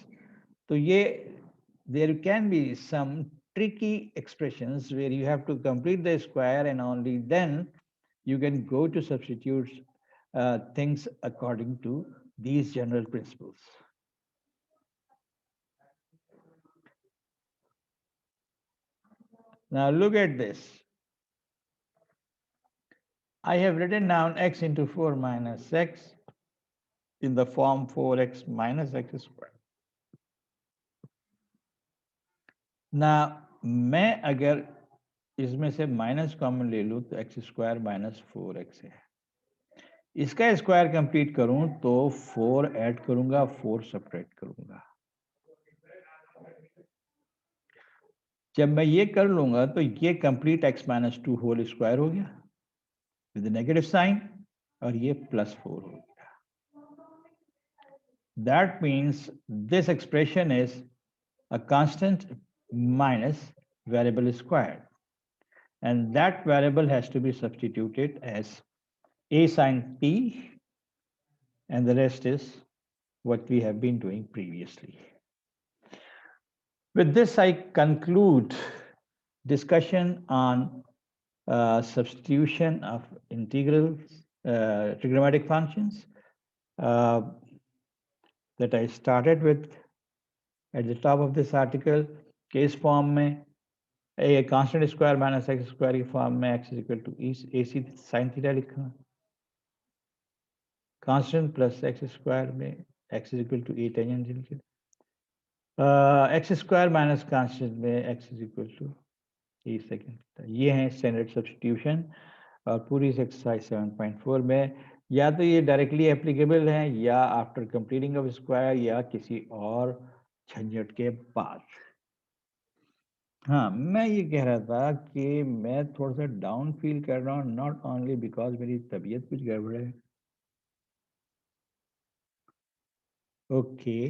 [SPEAKER 1] So there can be some tricky expressions where you have to complete the square and only then you can go to substitute things according to these general principles. Now look at this. I have written down x into 4 minus x in the form 4x minus x squared. Now मैं अगर इसमें से minus common ले लूं तो x square minus 4x है. इसका square complete करूं तो 4 ऐड करूंगा, 4 सब्ट्रैक्ट करूंगा. जब मैं ये कर लूंगा तो ये complete x minus 2 whole square हो गया विद नेगेटिव साइन और ये प्लस 4 हो गया. That means this expression is a constant minus variable squared, and that variable has to be substituted as a sine t, and the rest is what we have been doing previously. With this, I conclude discussion on substitution of integrals, trigonometric functions that I started with at the top of this article. Case form में a constant square minus x square की form में x is equal to ac sin theta लिखा. Constant plus x square में x is equal to a tangent लिखा. X square minus constant में x is equal to a secant theta. ये है standard substitution और पूरी exercise 7.4 में या तो ये डायरेक्टली एप्लीकेबल है या आफ्टर कंप्लीटिंग ऑफ स्क्वायर या किसी और झंझट के बाद. हाँ, मैं ये कह रहा था कि मैं थोड़ा सा डाउन फील कर रहा हूँ, नॉट ओनली बिकॉज मेरी तबीयत कुछ गड़बड़ है. ओके,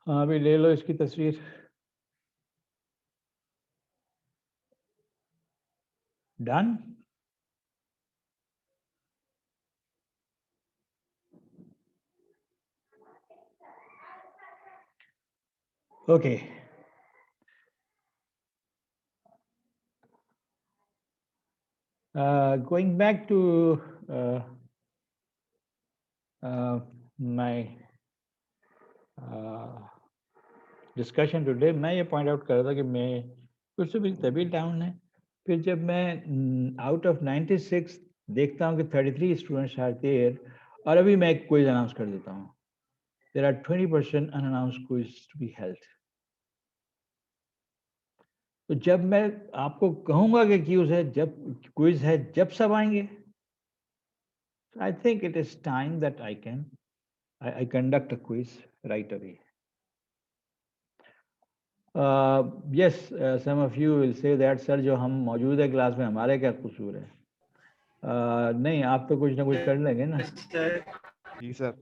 [SPEAKER 1] हाँ अभी ले लो इसकी तस्वीर. Done. Okay, going back to my discussion today, मैं ये पॉइंट आउट कर रहा था कि मैं कुछ तो भी तभी डाउन है. फिर जब मैं आउट ऑफ 96 देखता हूँ कि 33 स्टूडेंट्स आर देयर और अभी मैं एक क्विज अनाउंस कर देता हूँ. There are 20% unannounced quiz to be held. तो जब मैं आपको कहूंगा कि क्विज है जब सब आएंगे, I think it is time that I conduct a quiz right away. Yes, some of you will say that sir जो हम मौजूद है क्लास में हमारे क्या कसूर है. नहीं, आप तो कुछ ना कुछ कर लेंगे ना.
[SPEAKER 6] जी सर.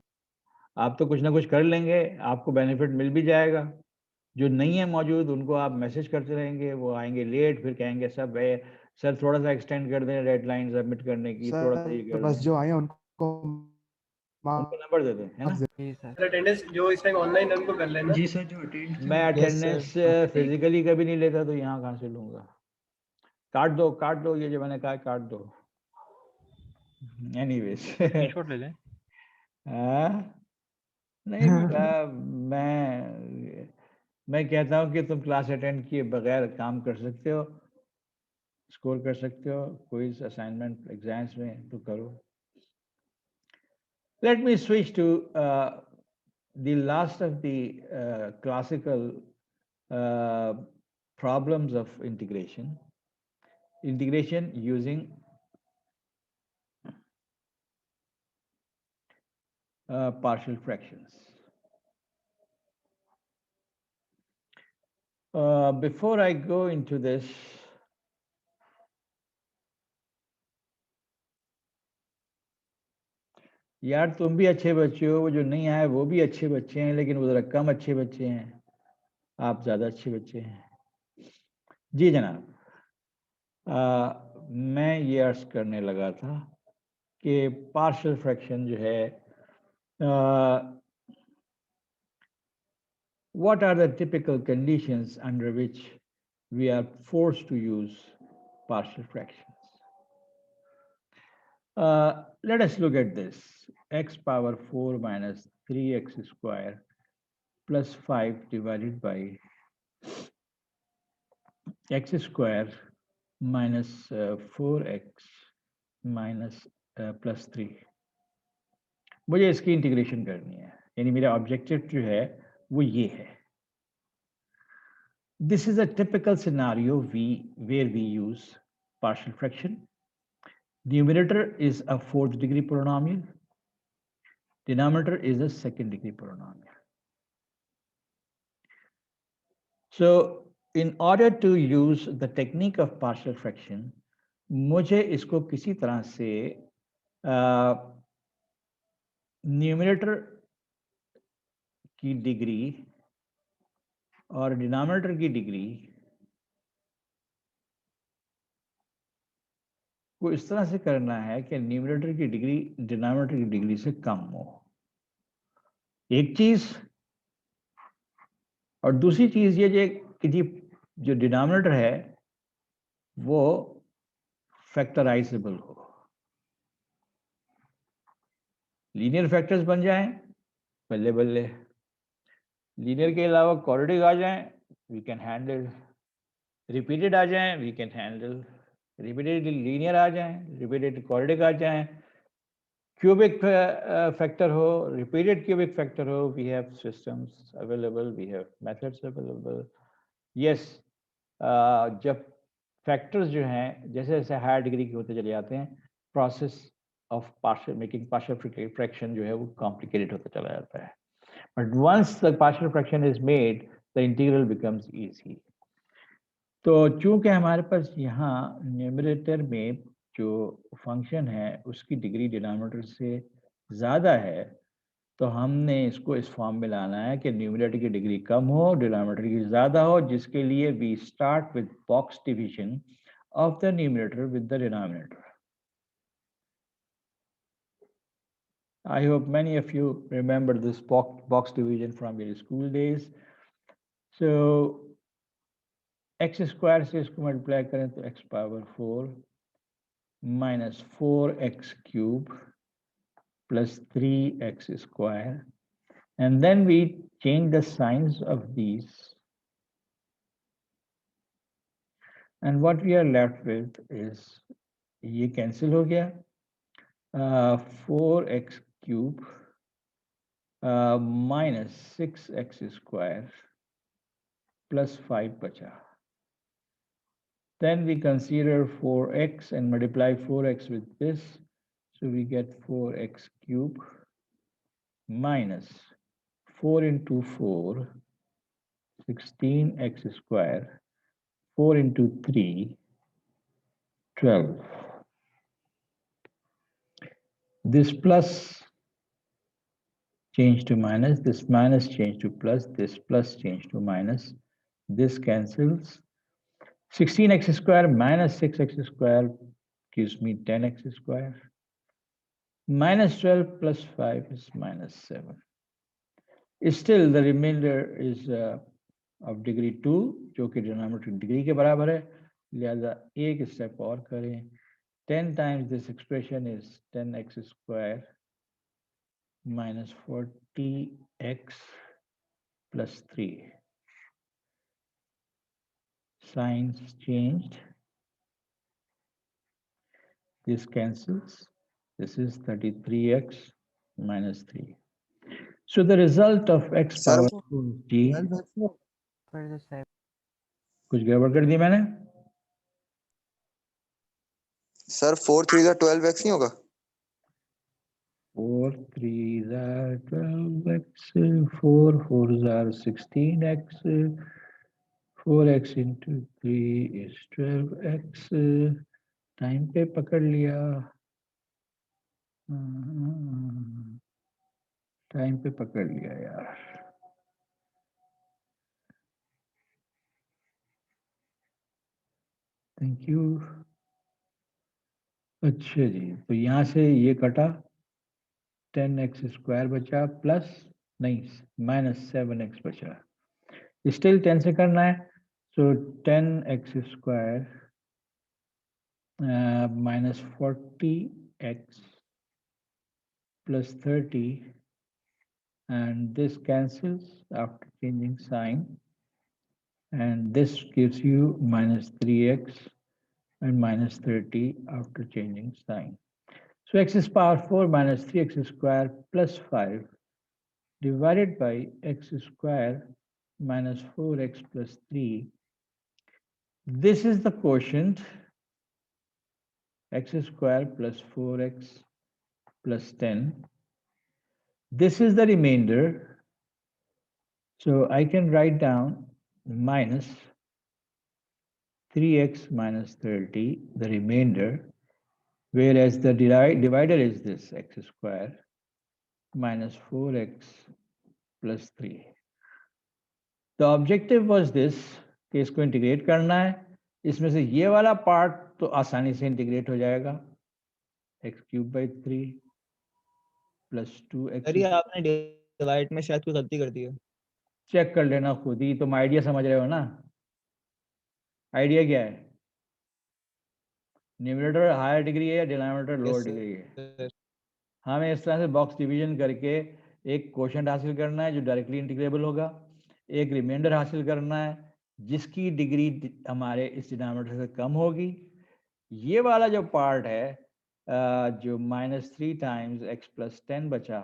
[SPEAKER 1] आप तो कुछ ना कुछ कर लेंगे, आपको बेनिफिट मिल भी जाएगा. जो नहीं है मौजूद उनको आप मैसेज करते रहेंगे, वो आएंगे लेट, फिर कहेंगे सब सर थोड़ा सा एक्सटेंड कर दें डेडलाइन सबमिट करने की, थोड़ा सा ये
[SPEAKER 6] सर
[SPEAKER 1] कर
[SPEAKER 6] बस
[SPEAKER 1] दें.
[SPEAKER 6] जो आए उनको
[SPEAKER 1] नंबर दे दें, है ना.
[SPEAKER 3] जी सर.
[SPEAKER 5] अटेंडेंस जो इस टाइम ऑनलाइन उनको कर लेना.
[SPEAKER 3] जी सर, जो अटेंड
[SPEAKER 1] मैं
[SPEAKER 3] Yes,
[SPEAKER 1] अटेंडेंस
[SPEAKER 3] sir.
[SPEAKER 1] फिजिकली कभी नहीं लेता तो यहाँ कहाँ से लूंगा. काट दो ये जो मैंने कहा काट दो. एनीवेज
[SPEAKER 3] स्क्रीनशॉट ले लें.
[SPEAKER 1] नहीं, मैं कहता हूँ कि तुम क्लास अटेंड किए बगैर काम कर सकते हो, स्कोर कर सकते हो, कोई असाइनमेंट एग्जाम्स में तो करो. Let me switch to the last of the classical problems of integration using partial fractions. Before I go into this, यार तुम भी अच्छे बच्चे हो, वो जो नहीं आए वो भी अच्छे बच्चे हैं, लेकिन वो जरा कम अच्छे बच्चे हैं, आप ज्यादा अच्छे बच्चे हैं। जी जनाब, मैं ये अर्ज करने लगा था कि पार्शियल फ्रैक्शन जो है, what are the typical conditions under which we are forced to use partial fractions? Let us look at this. X power 4 minus 3x square plus 5 divided by x square minus 4x minus plus 3. मुझे इसकी integration करनी है, यानी मेरा objective जो है वो ये है. This is a typical scenario where we use partial fraction. Numerator is a 4th degree polynomial. Denominator is a 2nd degree polynomial. So in order to use the technique of partial fraction, मुझे इसको किसी तरह से numerator की degree और denominator की degree को इस तरह से करना है कि न्यूमरेटर की डिग्री डिनोमिनेटर की डिग्री से कम हो, एक चीज। और दूसरी चीज ये कि जो डिनोमिनेटर है वो फैक्टराइजेबल हो, लीनियर फैक्टर्स बन जाएं, बल्ले बल्ले। लीनियर के अलावा क्वाड्रेटिक आ जाएं, वी कैन हैंडल। रिपीटेड आ जाएं, we can handle. Repeated linear आ जाएं, रिपीटेड क्वाड्रेटिक आ जाएं, क्यूबिक फैक्टर हो, रिपीटेड क्यूबिक फैक्टर हो, we have systems available, we have methods available. Yes, जब फैक्टर्स जो हैं जैसे जैसे हायर डिग्री के होते चले जाते हैं, process of partial making partial fraction जो है वो कॉम्प्लिकेटेड होता चला जाता है। But once the partial fraction is made, the integral becomes easy. तो चूंकि हमारे पास यहाँ न्यूमरेटर में जो फंक्शन है उसकी डिग्री डिनोमिनेटर से ज़्यादा है, तो हमने इसको इस फॉर्म में लाना है कि न्यूमरेटर की डिग्री कम हो, डिनोमिनेटर की ज़्यादा हो, जिसके लिए we start with box division of the numerator with the denominator. I hope many of you remember this box division from your school days. So x square से इसको मल्टीप्लाई करें तो x power 4 minus 4x cube plus 3x square, and then we change the signs of these, and what we are left with is ये cancel हो गया, 4x cube minus 6x square plus 5 बचा. Then we consider 4x and multiply 4x with this, so we get 4x cube minus 4 into 4, 16x square, 4 into 3, 12. This plus change to minus, this minus change to plus, this plus change to minus, this cancels. 16x square minus 6x square gives me 10x square. Minus 12 plus 5 is minus 7. Still the remainder is of degree 2, जो कि denominator degree के बराबर है, लिहाजा एक step और करें। 10 times this expression is 10x square minus 40x plus 3. Signs changed. This cancels. This is 33x minus 3. So the result of x
[SPEAKER 6] Sir,
[SPEAKER 1] power 2g, कुछ गड़बड़ कर दी मैंने?
[SPEAKER 6] सर 4 3 का 12x नहीं होगा?
[SPEAKER 1] 4 3s are 12x, 4 4s are 16x, 4x into 3 is 12x. Time पे पकड़ लिया। टाइम पे पकड़ लिया यार। Thank you. अच्छा जी, तो यहाँ से ये कटा, 10x² बचा प्लस नहीं -7x बचा, स्टिल 10 से करना है, सो 10x² -40x plus 30, and this cancels after changing sign, and this gives you -3x and -30 after changing sign. So x is power 4 minus 3x² plus 5 divided by x² minus 4x plus 3. This is the quotient, x² plus 4x plus 10. This is the remainder. So I can write down minus 3x minus 30, the remainder, whereas the divider is this x² minus 4x plus 3. The objective was this कि इसको integrate करना है, इसमें से ये वाला part तो आसानी से इंटीग्रेट हो जाएगा, x³/3 प्लस 2x।
[SPEAKER 2] सर ये आपने डिवाइड में शायद कोई गलती कर दी है।
[SPEAKER 1] चेक कर लेना खुद ही, तुम आइडिया समझ रहे हो ना? आइडिया क्या है? न्यूमरेटर हायर डिग्री है या डिनोमिनेटर लोअर डिग्री है? हमें इस तरह से बॉक्स डिवीजन करके एक क्वोशंट हासिल करना है जो डायरेक्टली इंटीग्रेबल होगा, एक रिमाइंडर हासिल करना है जिसकी डिग्री हमारे इस डिनोमिनेटर से कम होगी। ये वाला जो पार्ट है जो -3 टाइम्स x प्लस 10 बचा,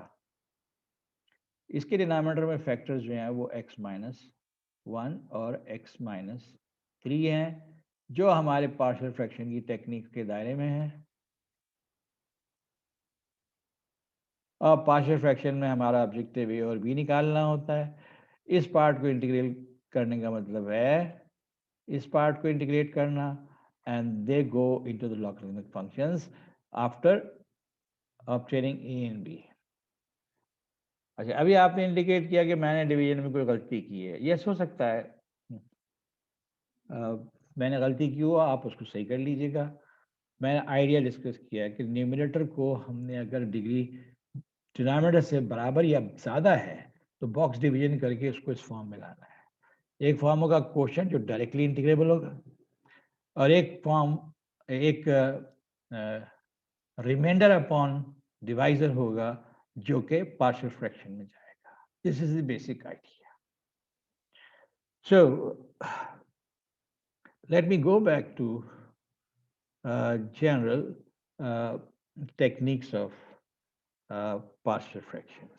[SPEAKER 1] इसके डिनोमिनेटर में फैक्टर्स जो हैं वो x-1 और x-3 हैं, जो हमारे पार्शियल फ्रैक्शन की टेक्निक के दायरे में है। और पार्शियल फ्रैक्शन में हमारा ऑब्जेक्टिव ए और बी निकालना होता है। इस पार्ट को इंटीग्रेट करने का मतलब है इस पार्ट को इंटीग्रेट करना, and they go into the logarithmic functions after obtaining A and B. अच्छा, अभी आपने इंडिकेट किया कि मैंने डिवीजन में कोई गलती की है। यस, हो सकता है मैंने गलती की हो, आप उसको सही कर लीजिएगा। मैंने आइडिया डिस्कस किया है कि न्यूमरेटर को हमने अगर डिग्री डिनोमिनेटर से बराबर या ज़्यादा है तो बॉक्स डिवीजन करके उसको इस फॉर्म में लाना है। एक फॉर्म होगा क्वोशंट जो डायरेक्टली इंटीग्रेबल होगा, और एक फॉर्म एक रिमाइंडर अपॉन डिवाइजर होगा जो कि पार्शियल फ्रैक्शन में जाएगा। This is the basic idea. So let me go back to general techniques of partial fractions.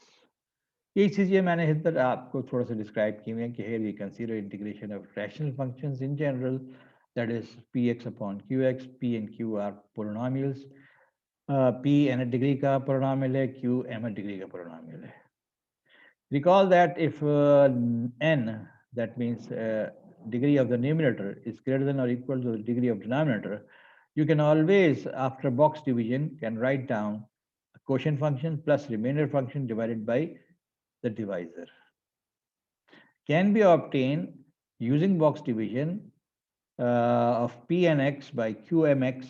[SPEAKER 1] ये चीजें मैंने इधर आपको थोड़ा सा डिस्क्राइब की हुई है कि here we consider integration of rational functions in general, that is px upon qx. p and q are polynomials. p n degree का पोलिनोमियल है, q m डिग्री का पोलिनोमियल है। Recall that if n, that means degree of the numerator, is greater than or equal to the degree of denominator, you can always, after box division, can write down a quotient function plus remainder function divided by the divisor. Can be obtained using box division of p and x by qmx,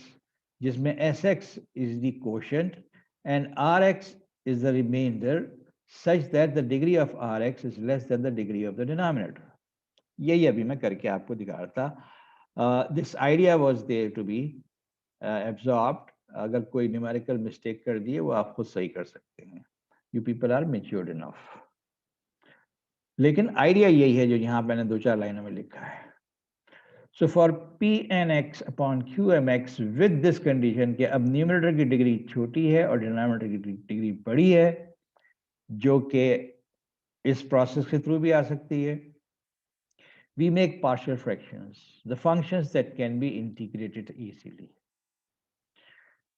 [SPEAKER 1] जिसमें sx is the quotient and rx is the remainder, such that the degree of rx is less than the degree of the denominator. यही अभी मैं करके आपको दिखा रहा था। This idea was there to be absorbed. अगर कोई न्यूमेरिकल मिस्टेक कर दिए वो आप खुद सही कर सकते हैं। You people are matured enough. लेकिन आइडिया यही है जो यहाँ मैंने 2-4 लाइनों में लिखा है। So for p n x upon q m x with this condition कि अब न्यूमरेटर की डिग्री छोटी है और डिनोमिनेटर की डिग्री बड़ी है, जो कि इस प्रोसेस के थ्रू भी आ सकती है, we make partial fractions, the functions that can be integrated easily.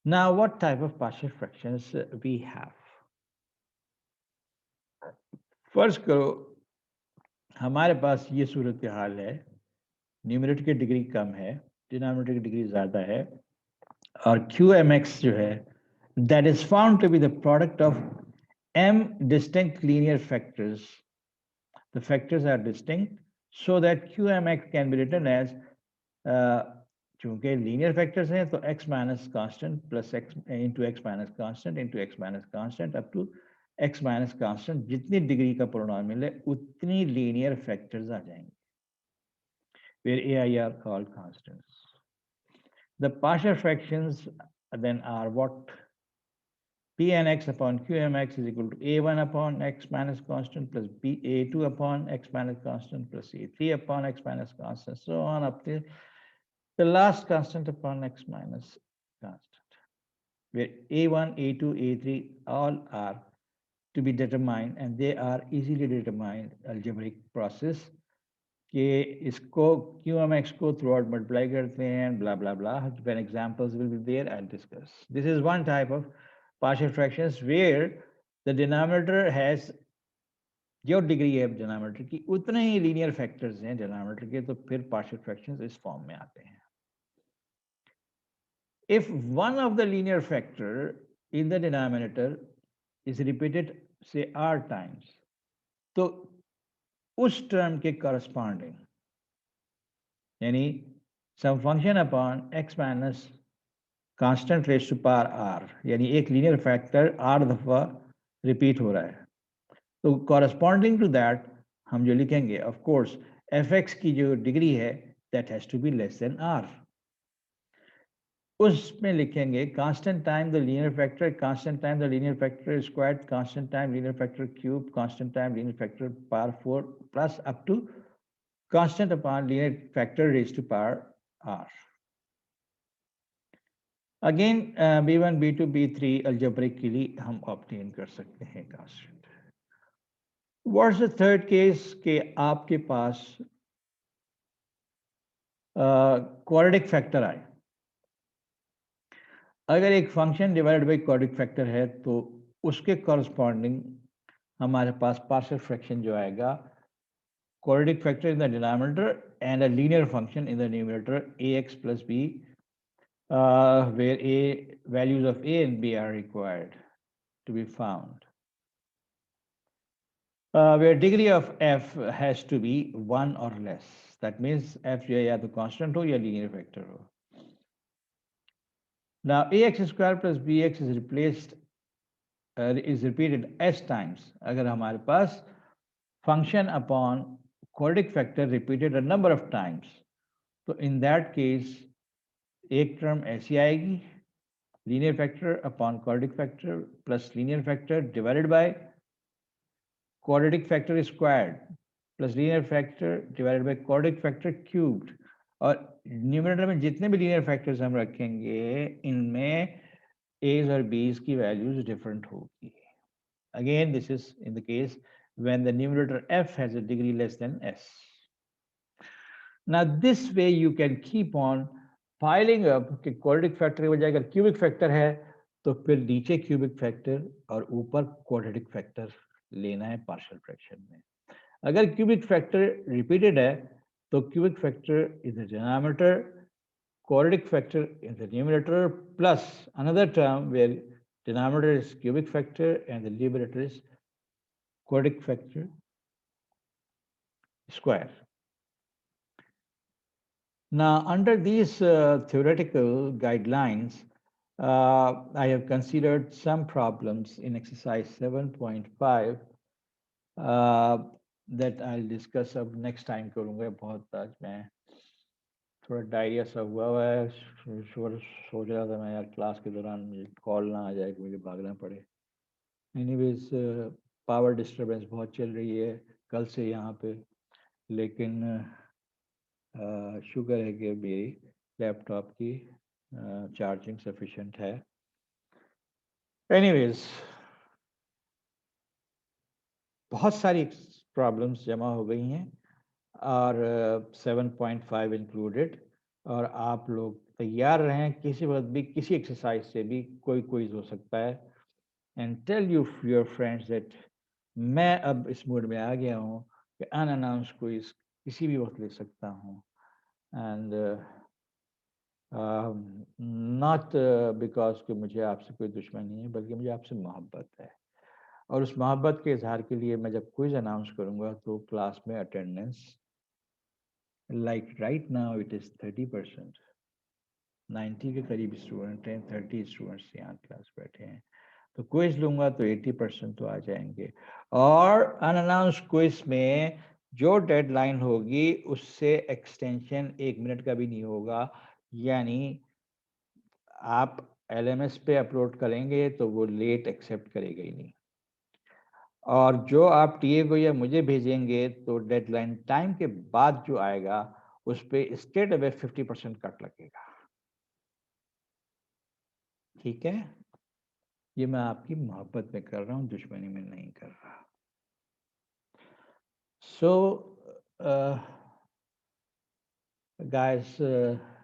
[SPEAKER 1] Now, what type of partial fractions we have? First करो, हमारे पास ये सूरत हाल है, न्यूमरेटर की डिग्री कम है, डिनोमिनेटर की डिग्री ज़्यादा है, और QMX जो है, that is found to be the product of m distinct linear factors. The factors are distinct so that qmx can be written as चूंकि linear factors हैं तो x minus constant plus x into x minus constant into x minus constant up to x minus constant जितनी degree का polynomial है उतनी linear factors आ जाएंगे where ai are called constants. The partial fractions then are what? Pn x upon qmx is equal to a1 upon x minus constant plus a2 upon x minus constant plus a3 upon x minus constant, so on up to the last constant upon x minus constant, where a1, a2, a3 all are to be determined, and they are easily determined algebraic process कि इसको QMX को throughout multiply करते हैं blah blah blah. When examples will be there, I'll discuss. This is one type of partial fractions where the denominator has जो degree है denominator की उतने ही linear factors हैं डिनोमिनेटर के, तो फिर पार्शियल फ्रैक्शंस इस फॉर्म में आते हैं. If one of the linear factor in the denominator is repeated say r times, तो उस टर्म के corresponding यानी some function upon x minus constant raised to power r, यानी एक linear factor r दफा repeat हो रहा है, तो corresponding to that हम जो लिखेंगे of course fx की जो डिग्री है that has to be less than r. उसमें लिखेंगे constant time the linear factor, constant time the linear factor squared, constant time linear factor cube, constant time linear factor power 4 plus up to constant upon linear factor raised to power r. Again b1 b2 b3 algebraically हम obtain कर सकते हैं constant. What's the third case कि आपके पास quadratic factor आए. अगर एक function divided by quadric factor है तो उसके कॉरस्पॉन्डिंग हमारे पास पार्शियल फ्रैक्शन जो आएगा quadratic factor in the denominator and a linear function in the numerator ax plus b, where a values of a and b are required to be found, where degree of f has to be 1 or less. That means f जो है या तो constant हो या linear factor हो. Now ax square plus bx is replaced is repeated s times. अगर हमारे पास function upon quadratic factor repeated a number of times, तो in that case एक term ऐसी आएगी linear factor upon quadratic factor plus linear factor divided by quadratic factor squared plus linear factor divided by quadratic factor cubed. और numerator में जितने भी linear factors हम रखेंगे इनमें a's और b's की वैल्यूज डिफरेंट होगी. Again, this is in the case when the numerator f has a degree less than s. Now this way you can keep on piling up कि quadratic factor की बजाय अगर cubic factor है तो फिर नीचे cubic factor और ऊपर quadratic factor लेना है partial fraction में. अगर cubic factor repeated है तो cubic factor is the denominator, quadratic factor in the numerator plus another term where denominator is cubic factor and the numerator is quadratic factor square. Now under these theoretical guidelines, I have considered some problems in exercise 7.5 that I'll discuss अब next time करूँगा. बहुत आज मैं थोड़ा diarrhoea सा हुआ है, सोच रहा था मैं यार क्लास के दौरान मुझे कॉल ना आ जाए कि मुझे भागना पड़े. एनीवेज पावर डिस्टर्बेंस बहुत चल रही है कल से यहाँ पे, लेकिन शुक्र है कि मेरी लैपटॉप की चार्जिंग सफिशिएंट है. एनीवेज बहुत सारी प्रॉब्लम्स जमा हो गई हैं और 7.5 इंक्लूडेड, और आप लोग तैयार रहें. किसी वक्त भी किसी एक्सरसाइज से भी कोई क्विज हो सकता है. And tell you your friends that मैं अब इस मूड में आ गया हूँ कि अनअनाउंस क्विज किसी भी वक्त ले सकता हूँ. एंड नॉट बिकॉज कि मुझे आपसे कोई दुश्मनी है, बल्कि मुझे आपसे मोहब्बत है. और उस मोहब्बत के इजहार के लिए मैं जब क्विज अनाउंस करूंगा तो क्लास में attendance like right now it is 30%, 90 के करीब स्टूडेंट हैं, 30 स्टूडेंट्स यहाँ क्लास बैठे हैं, तो क्विज लूंगा तो 80% तो आ जाएंगे। और अनअनाउंस क्विज में जो डेडलाइन होगी उससे एक्सटेंशन 1 मिनट का भी नहीं होगा, यानी आप LMS पे अपलोड करेंगे तो वो लेट एक्सेप्ट करेगा ही नहीं, और जो आप टीए को या मुझे भेजेंगे तो डेडलाइन टाइम के बाद जो आएगा उस पे स्ट्रेट अवे 50% कट लगेगा। ठीक है, ये मैं आपकी मोहब्बत में कर रहा हूँ, दुश्मनी में नहीं कर रहा। So guys,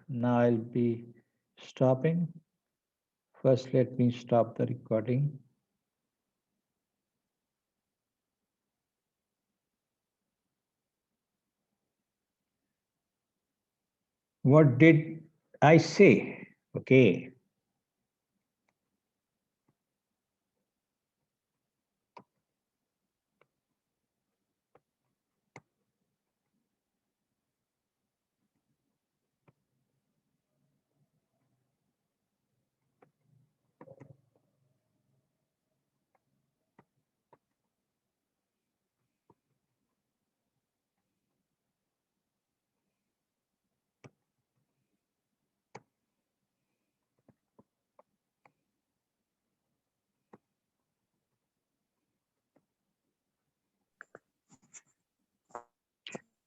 [SPEAKER 1] now I'll be stopping. First let me stop the recording. What did I say? Okay.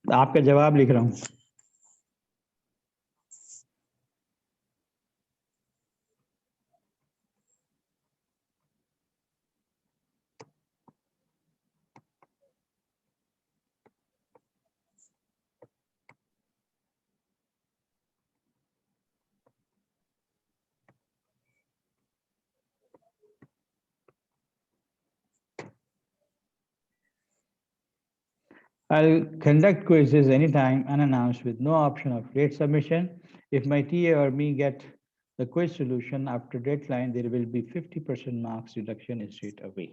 [SPEAKER 1] आपका जवाब लिख रहा हूँ। I'll conduct quizzes anytime unannounced with no option of late submission. If my TA or me get the quiz solution after deadline, there will be 50% marks reduction straight away.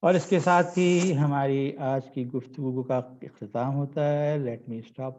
[SPEAKER 1] और इसके साथ ही हमारी आज की गुफ्तगू का इख्तिताम होता है। Let me stop.